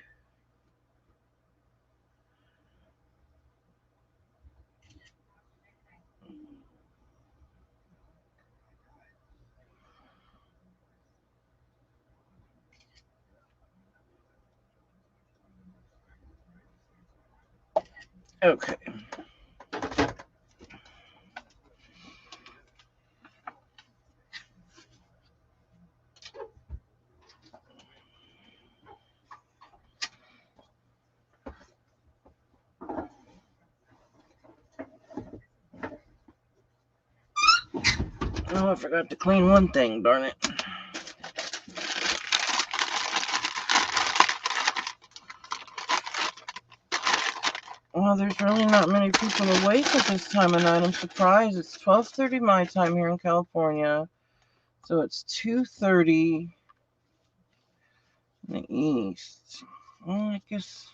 Okay. Oh, I forgot to clean one thing, darn it. Well, there's really not many people awake at this time of night. I'm surprised. It's 12:30 my time here in California. So it's 2:30 in the east. Well, I guess,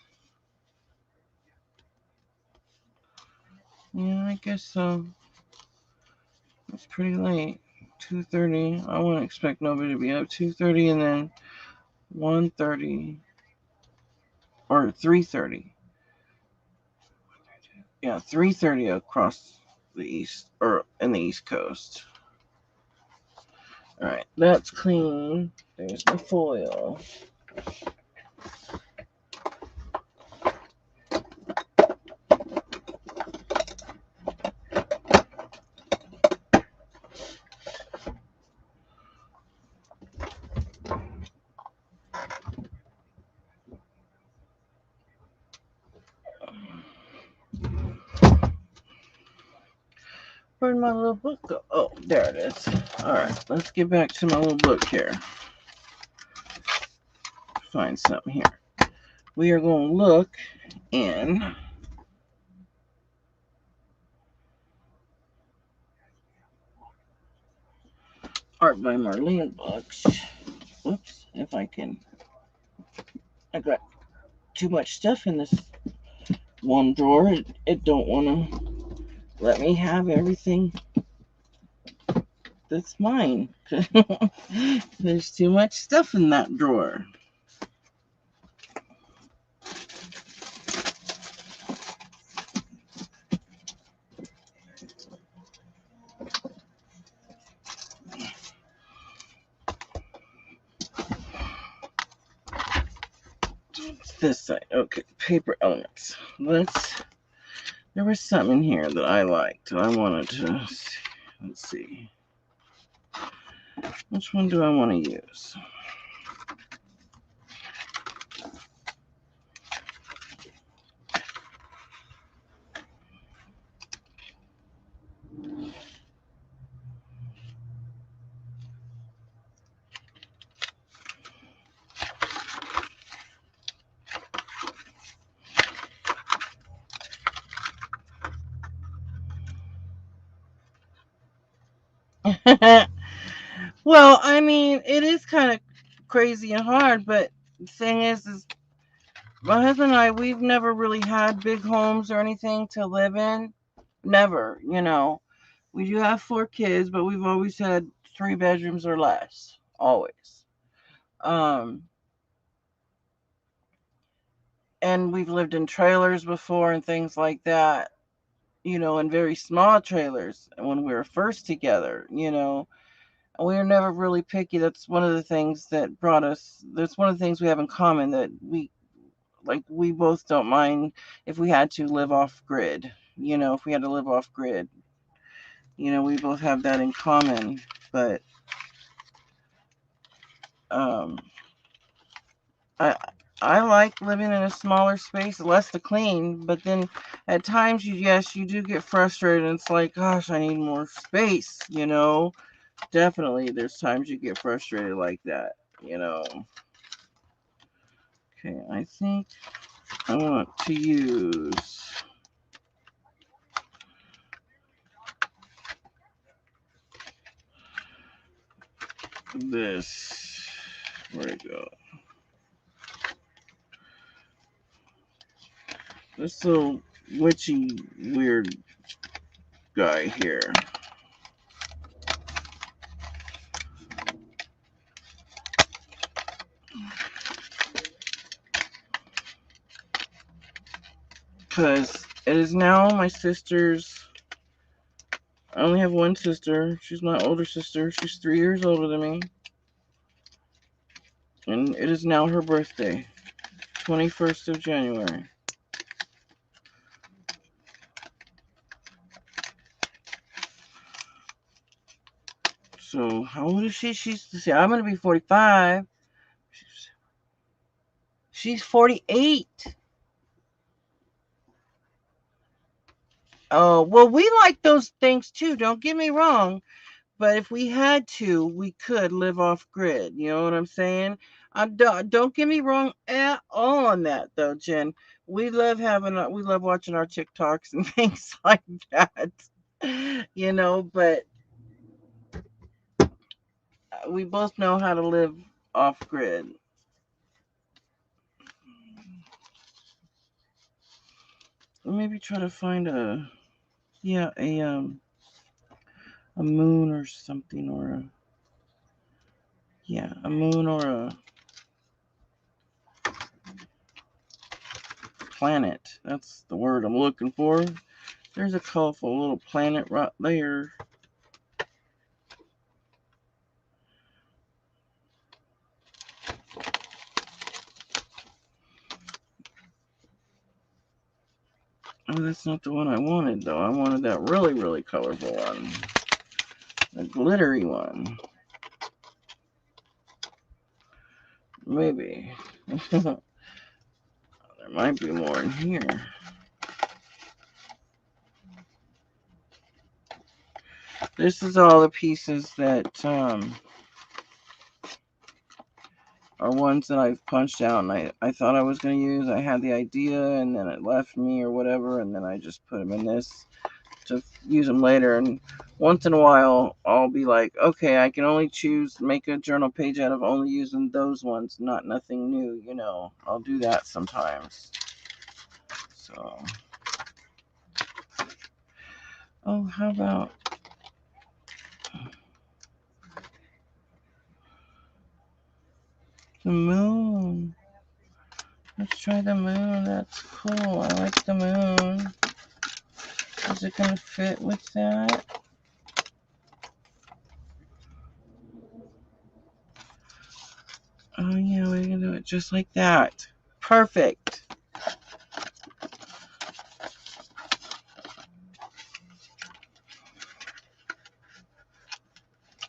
yeah, I guess so. It's pretty late. 2:30. I wouldn't expect nobody to be up. 2:30 and then 1:30 or 3:30. Yeah, 3:30 across the east or in the East Coast. Alright, that's clean. There's the foil. Where'd my little book go? Oh, there it is. Alright, let's get back to my little book here. Find something here. We are going to look in Art by Marlene books. Oops, if I can. I got too much stuff in this one drawer. It don't want to let me have everything that's mine. There's too much stuff in that drawer. This side. Okay, paper elements. There was something in here that I liked. I wanted to see. Let's see. Which one do I want to use? Well, I mean, it is kind of crazy and hard, but the thing is my husband and I, we've never really had big homes or anything to live in. Never, you know. We do have 4 kids, but we've always had 3 bedrooms or less. Always. Um, and we've lived in trailers before and things like that, you know, in very small trailers when we were first together, you know. We were never really picky. That's one of the things that brought us, that's one of the things we have in common, that we both don't mind if we had to live off grid, you know, if we had to live off grid, you know, we both have that in common. But um I I like living in a smaller space, less to clean, but then at times you do get frustrated and it's like, gosh, I need more space, you know. Definitely there's times you get frustrated like that, you know. Okay, I think I want to use this. Where'd it go? This little witchy weird guy here. Because it is now my sister's. I only have one sister. She's my older sister. She's 3 years older than me. And it is now her birthday, 21st of January. So, how old is she? I'm going to be 45. She's 48. Oh, well, we like those things too. Don't get me wrong. But if we had to, we could live off grid. You know what I'm saying? Don't get me wrong at all on that, though, Jen. We love watching our TikToks and things like that. You know, but we both know how to live off grid. Maybe try to find a moon or something, or a moon or a planet. That's the word I'm looking for. There's a colorful little planet right there. Oh, that's not the one I wanted, though. I wanted that really, really colorful one. The glittery one. Maybe. There might be more in here. This is all the pieces that are ones that I've punched out and I thought I was going to use. I had the idea and then it left me or whatever, and then I just put them in this to use them later. And once in a while, I'll be like, okay, I can only make a journal page out of only using those ones, not nothing new, you know. I'll do that sometimes. So, oh, how about the moon? Let's try the moon. That's cool. I like the moon. Is it going to fit with that? Oh, yeah, we're going to do it just like that. Perfect.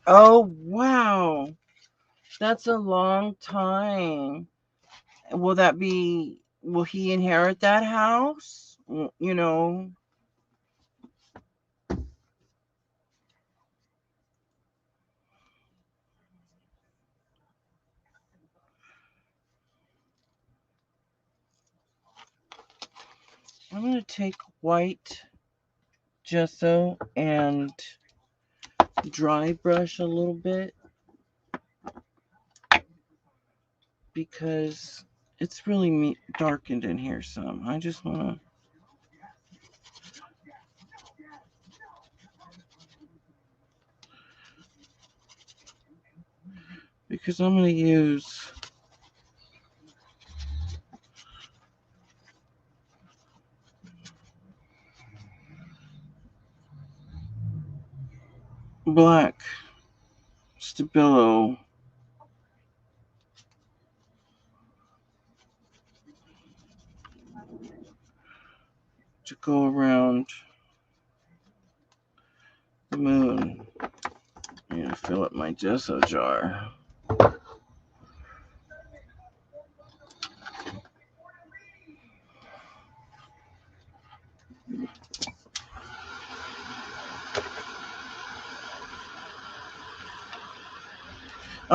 Oh, wow. That's a long time. Will he inherit that house? You know, I'm going to take white gesso and dry brush a little bit because it's really darkened in here some. I just want to. Because I'm going to use black Stabilo to go around the moon. I'm going to fill up my gesso jar.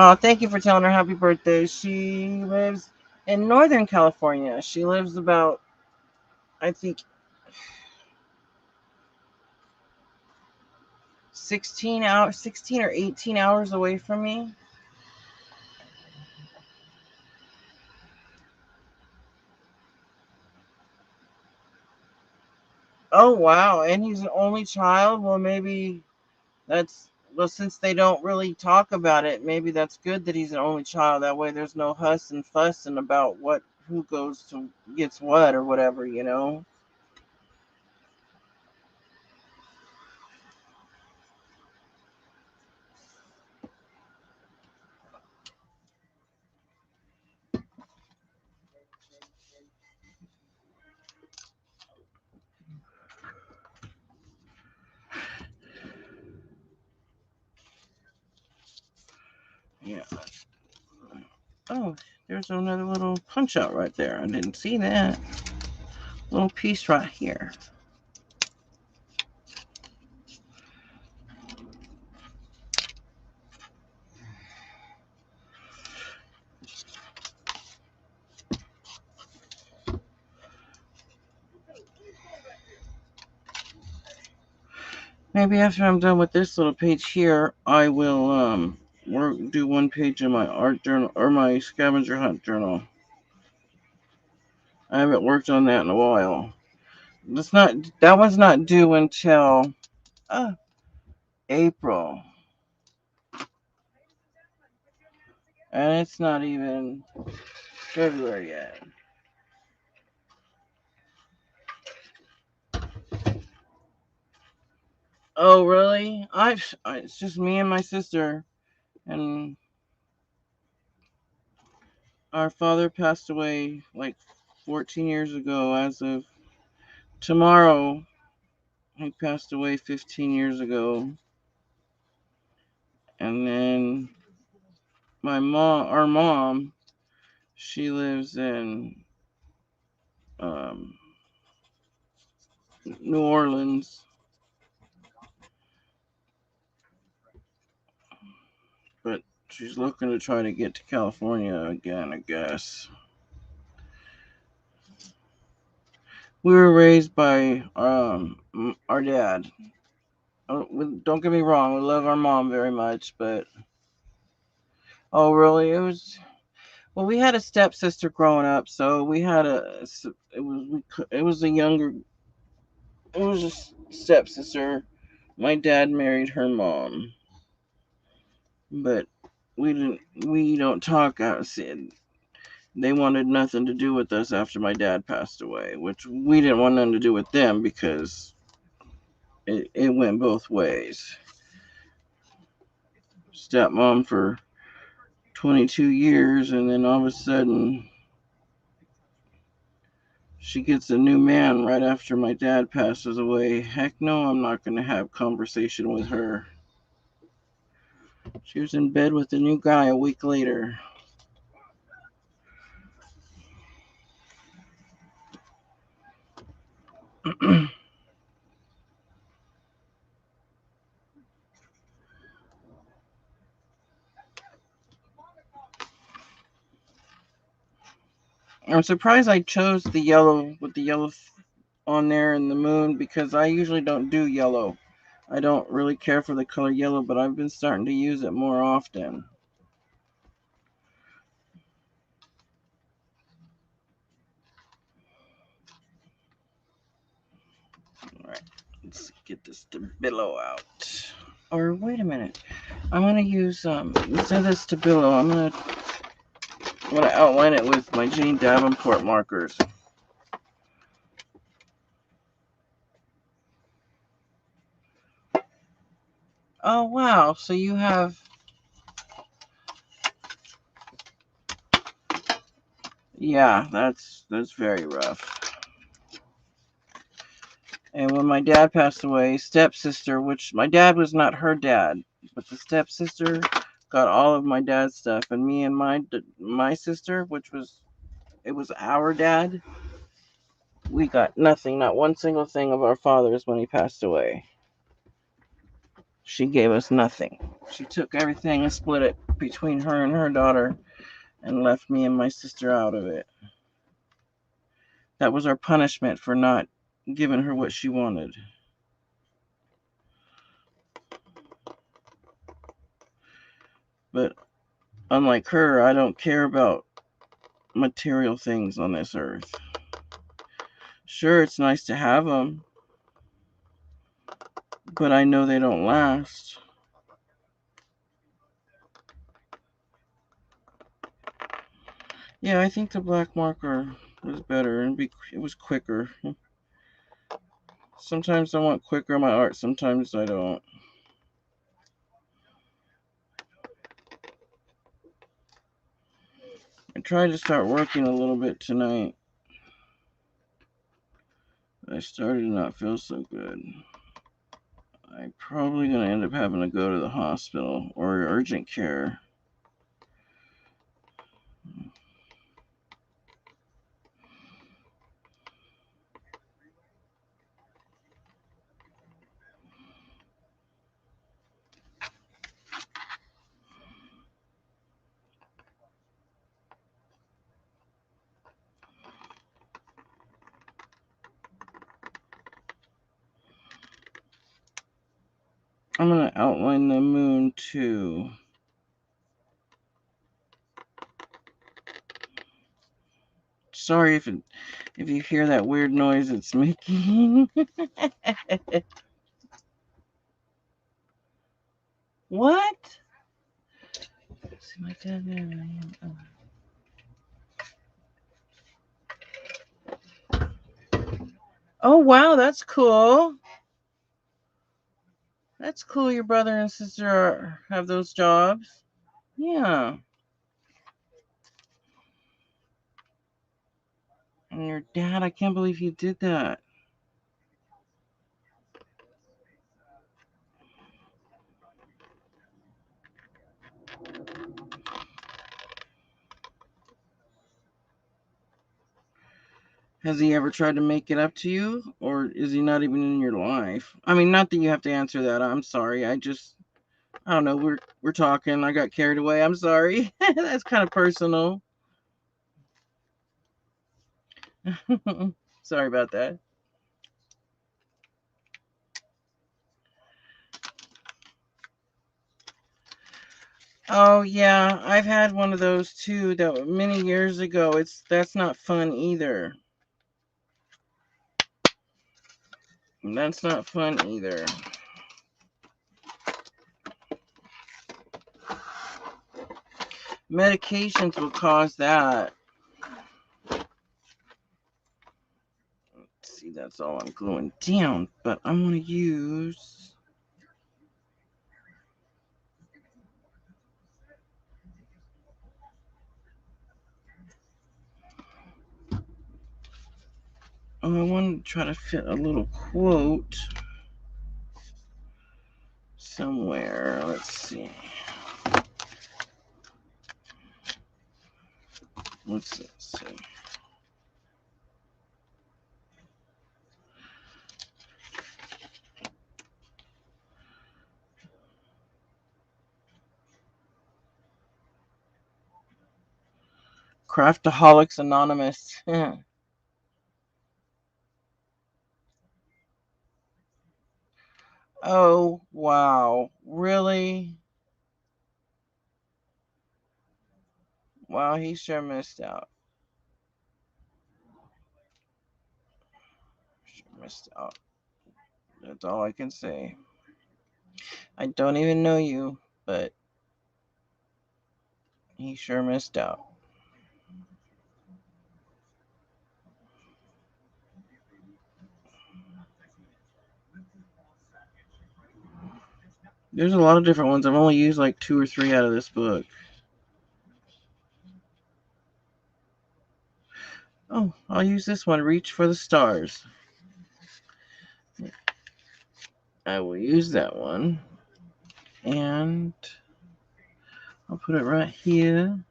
Oh, thank you for telling her happy birthday. She lives in Northern California. She lives about, I think, 16 or 18 hours away from me. Oh, wow. And he's an only child? Well, maybe since they don't really talk about it, maybe that's good that he's an only child. That way there's no huss and fussing about who gets what or whatever, you know? Yeah. Oh, there's another little punch out right there. I didn't see that. Little piece right here. Maybe after I'm done with this little page here, I will do one page in my art journal or my scavenger hunt journal. I haven't worked on that in a while. That one's not due until April. And it's not even February yet. Oh, really? It's just me and my sister. And our father passed away like 14 years ago as of tomorrow, he passed away 15 years ago. And then our mom, she lives in um, New Orleans, but she's looking to try to get to California again, I guess. We were raised by our dad. Don't get me wrong, we love our mom very much, but oh, really? Well, we had a stepsister growing up, so we had it was a younger, it was a stepsister. My dad married her mom, but we don't talk outside. They wanted nothing to do with us after my dad passed away, which we didn't want nothing to do with them because it went both ways. Stepmom for 22 years, and then all of a sudden she gets a new man right after my dad passes away. Heck no, I'm not going to have conversation with her. She was in bed with a new guy a week later. I'm surprised I chose the yellow with the yellow on there and the moon because I usually don't do yellow. I don't really care for the color yellow, but I've been starting to use it more often. Alright, let's get this Stabilo out. Or wait a minute. I'm gonna use instead of Stabilo, I'm gonna outline it with my Jane Davenport markers. Oh wow, so you have, yeah, that's very rough. And when my dad passed away, stepsister, which my dad was not her dad, but the stepsister got all of my dad's stuff, and me and my sister, which was it was our dad, we got nothing, not one single thing of our father's when he passed away. She gave us nothing. She took everything and split it between her and her daughter and left me and my sister out of it. That was our punishment for not giving her what she wanted. But unlike her, I don't care about material things on this earth. Sure, it's nice to have them, but I know they don't last. Yeah, I think the black marker was better and it was quicker. Sometimes I want quicker in my art, sometimes I don't. I tried to start working a little bit tonight. I started to not feel so good. I'm probably going to end up having to go to the hospital or urgent care. I'm going to outline the moon too. Sorry if you hear that weird noise it's making. What? See my dad there. Oh wow, that's cool. That's cool. Your brother and sister have those jobs. Yeah. And your dad, I can't believe you did that. Has he ever tried to make it up to you? Or is he not even in your life? I mean, not that you have to answer that. I'm sorry. I don't know. We're talking. I got carried away. I'm sorry. That's kind of personal. Sorry about that. Oh yeah, I've had one of those too. That many years ago. That's not fun either. That's not fun either. Medications will cause that. Let's see, that's all I'm gluing down, but I'm gonna use. Oh, I want to try to fit a little quote somewhere. Let's see. Let's see. Craftaholics Anonymous. Oh, wow. Really? Wow, he sure missed out. Sure missed out. That's all I can say. I don't even know you, but he sure missed out. There's a lot of different ones. I've only used like 2 or 3 out of this book. Oh, I'll use this one, Reach for the Stars. I will use that one. And I'll put it right here.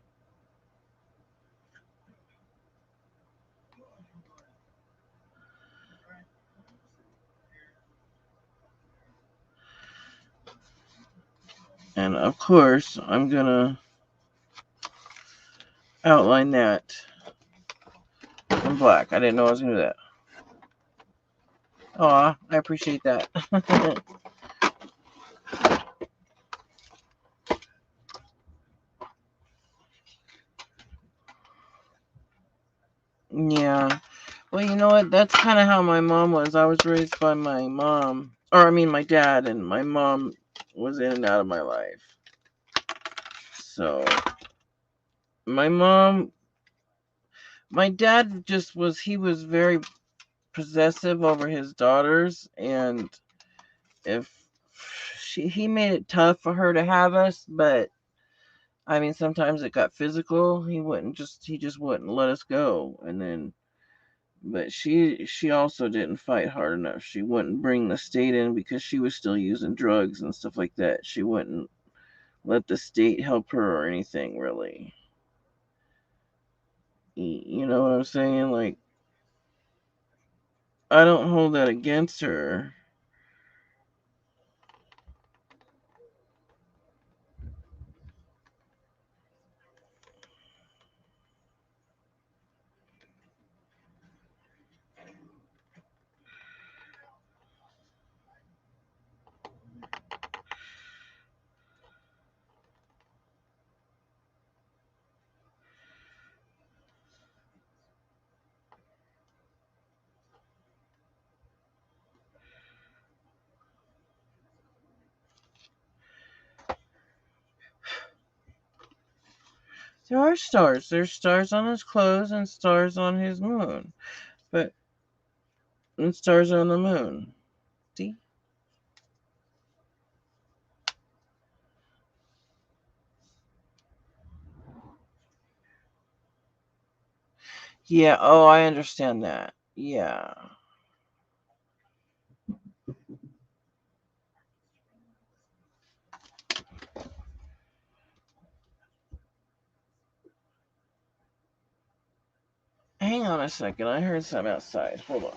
And of course, I'm going to outline that in black. I didn't know I was going to do that. Aw, I appreciate that. Yeah. Well, you know what? That's kind of how my mom was. I was raised by my mom, or I mean my dad, and my mom was in and out of my life. So, my mom, my dad he was very possessive over his daughters, and if he made it tough for her to have us, but I mean, sometimes it got physical. He just wouldn't let us go, and then but she also didn't fight hard enough. She wouldn't bring the state in because she was still using drugs and stuff like that. She wouldn't let the state help her or anything really. You know what I'm saying? Like, I don't hold that against her. There are stars. There's stars on his clothes and stars on his moon. But and stars on the moon. See? Yeah, oh, I understand that. Yeah. Hang on a second. I heard something outside. Hold on.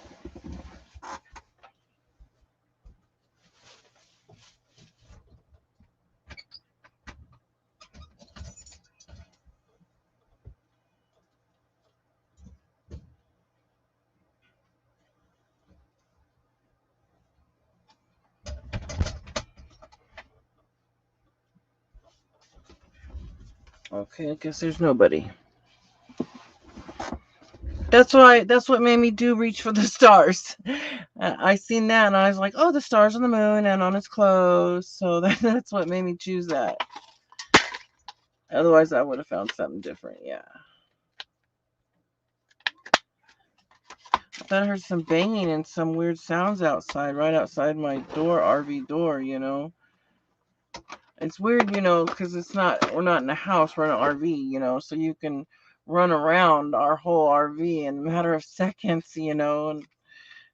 Okay, I guess there's nobody. That's what made me do reach for the stars. I seen that and I was like, oh, the stars on the moon and on its clothes. So that's what made me choose that. Otherwise, I would have found something different. Yeah. I thought I heard some banging and some weird sounds outside, right outside my door, RV door, you know. It's weird, you know, because we're not in a house, we're in an RV, you know, so you can run around our whole RV in a matter of seconds, you know, and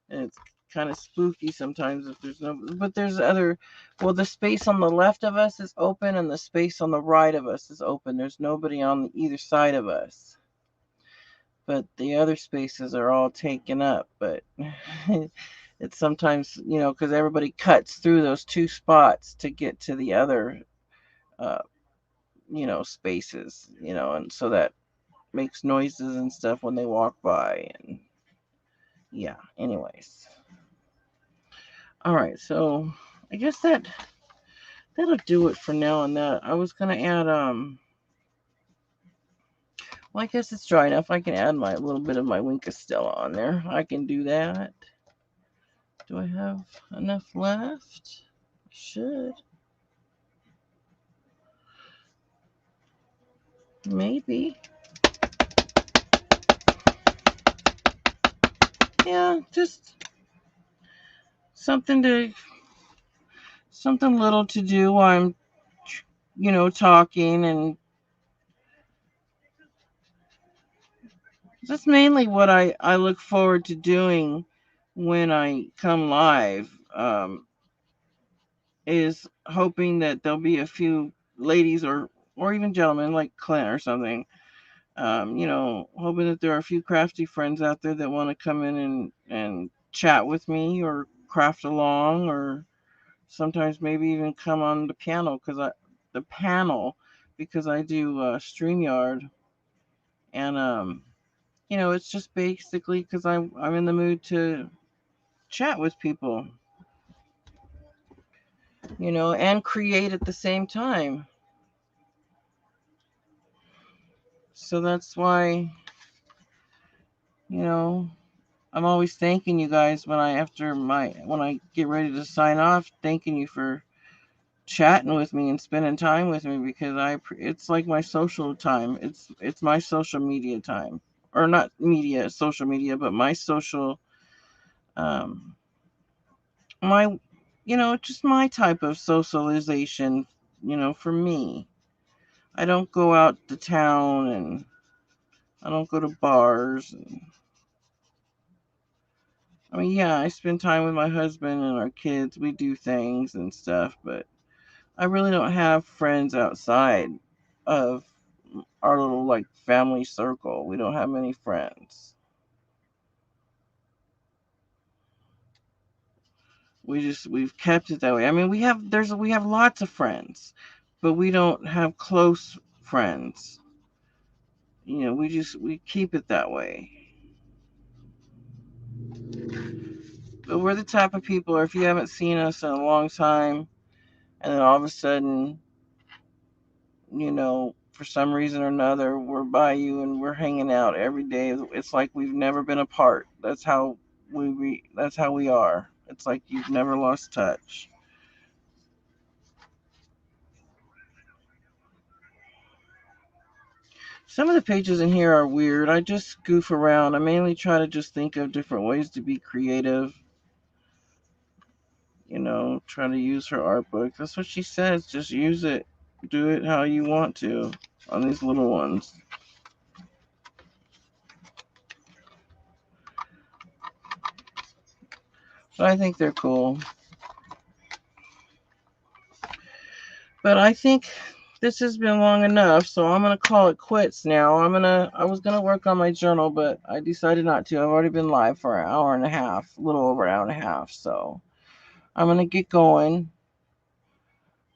it's kind of spooky sometimes if there's no, but there's other, well, the space on the left of us is open and the space on the right of us is open. There's nobody on either side of us, but the other spaces are all taken up, but it's sometimes, you know, because everybody cuts through those two spots to get to the other, uh, you know, spaces, you know, and so that makes noises and stuff when they walk by, and yeah, anyways. All right, so I guess that'll do it for now on that. I was gonna add well, I guess it's dry enough. I can add my little bit of my WEEK.I on there. I can do that. Do I have enough left? I should. Maybe. Yeah, just something little to do while I'm, you know, talking, and that's mainly what I look forward to doing when I come live. Is hoping that there'll be a few ladies or even gentlemen like Clint or something. You know, hoping that there are a few crafty friends out there that want to come in and chat with me or craft along, or sometimes maybe even come on the panel because I do StreamYard, and you know, it's just basically because I'm in the mood to chat with people, you know, and create at the same time. So that's why, you know, I'm always thanking you guys when I get ready to sign off, thanking you for chatting with me and spending time with me, because it's like my social time. It's my social media time, or not media, social media, but my social, um my, you know, just my type of socialization, you know, for me. I don't go out to town, and I don't go to bars, and I mean, yeah, I spend time with my husband and our kids. We do things and stuff, but I really don't have friends outside of our little like family circle. We don't have many friends. We've kept it that way. I mean, we have lots of friends, but we don't have close friends. You know, we keep it that way. But we're the type of people, or if you haven't seen us in a long time, and then all of a sudden, you know, for some reason or another, we're by you and we're hanging out every day. It's like we've never been apart. That's how we are. It's like you've never lost touch. Some of the pages in here are weird. I just goof around. I mainly try to just think of different ways to be creative. You know, try to use her art book. That's what she says. Just use it. Do it how you want to on these little ones. But I think they're cool. But I think this has been long enough, so I'm gonna call it quits now. I was gonna work on my journal, but I decided not to. I've already been live for an hour and a half, a little over an hour and a half, so I'm gonna get going.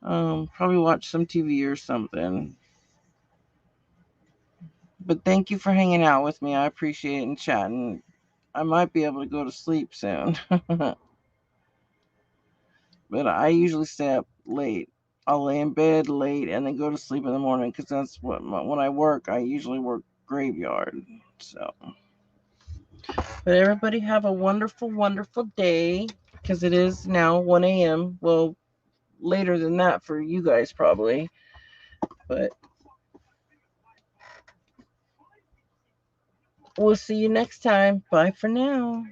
Probably watch some TV or something. But thank you for hanging out with me. I appreciate it and chatting. I might be able to go to sleep soon. But I usually stay up late. I'll lay in bed late and then go to sleep in the morning because that's when I work. I usually work graveyard. So, but everybody have a wonderful, wonderful day because it is now 1 a.m. Well, later than that for you guys probably. But we'll see you next time. Bye for now.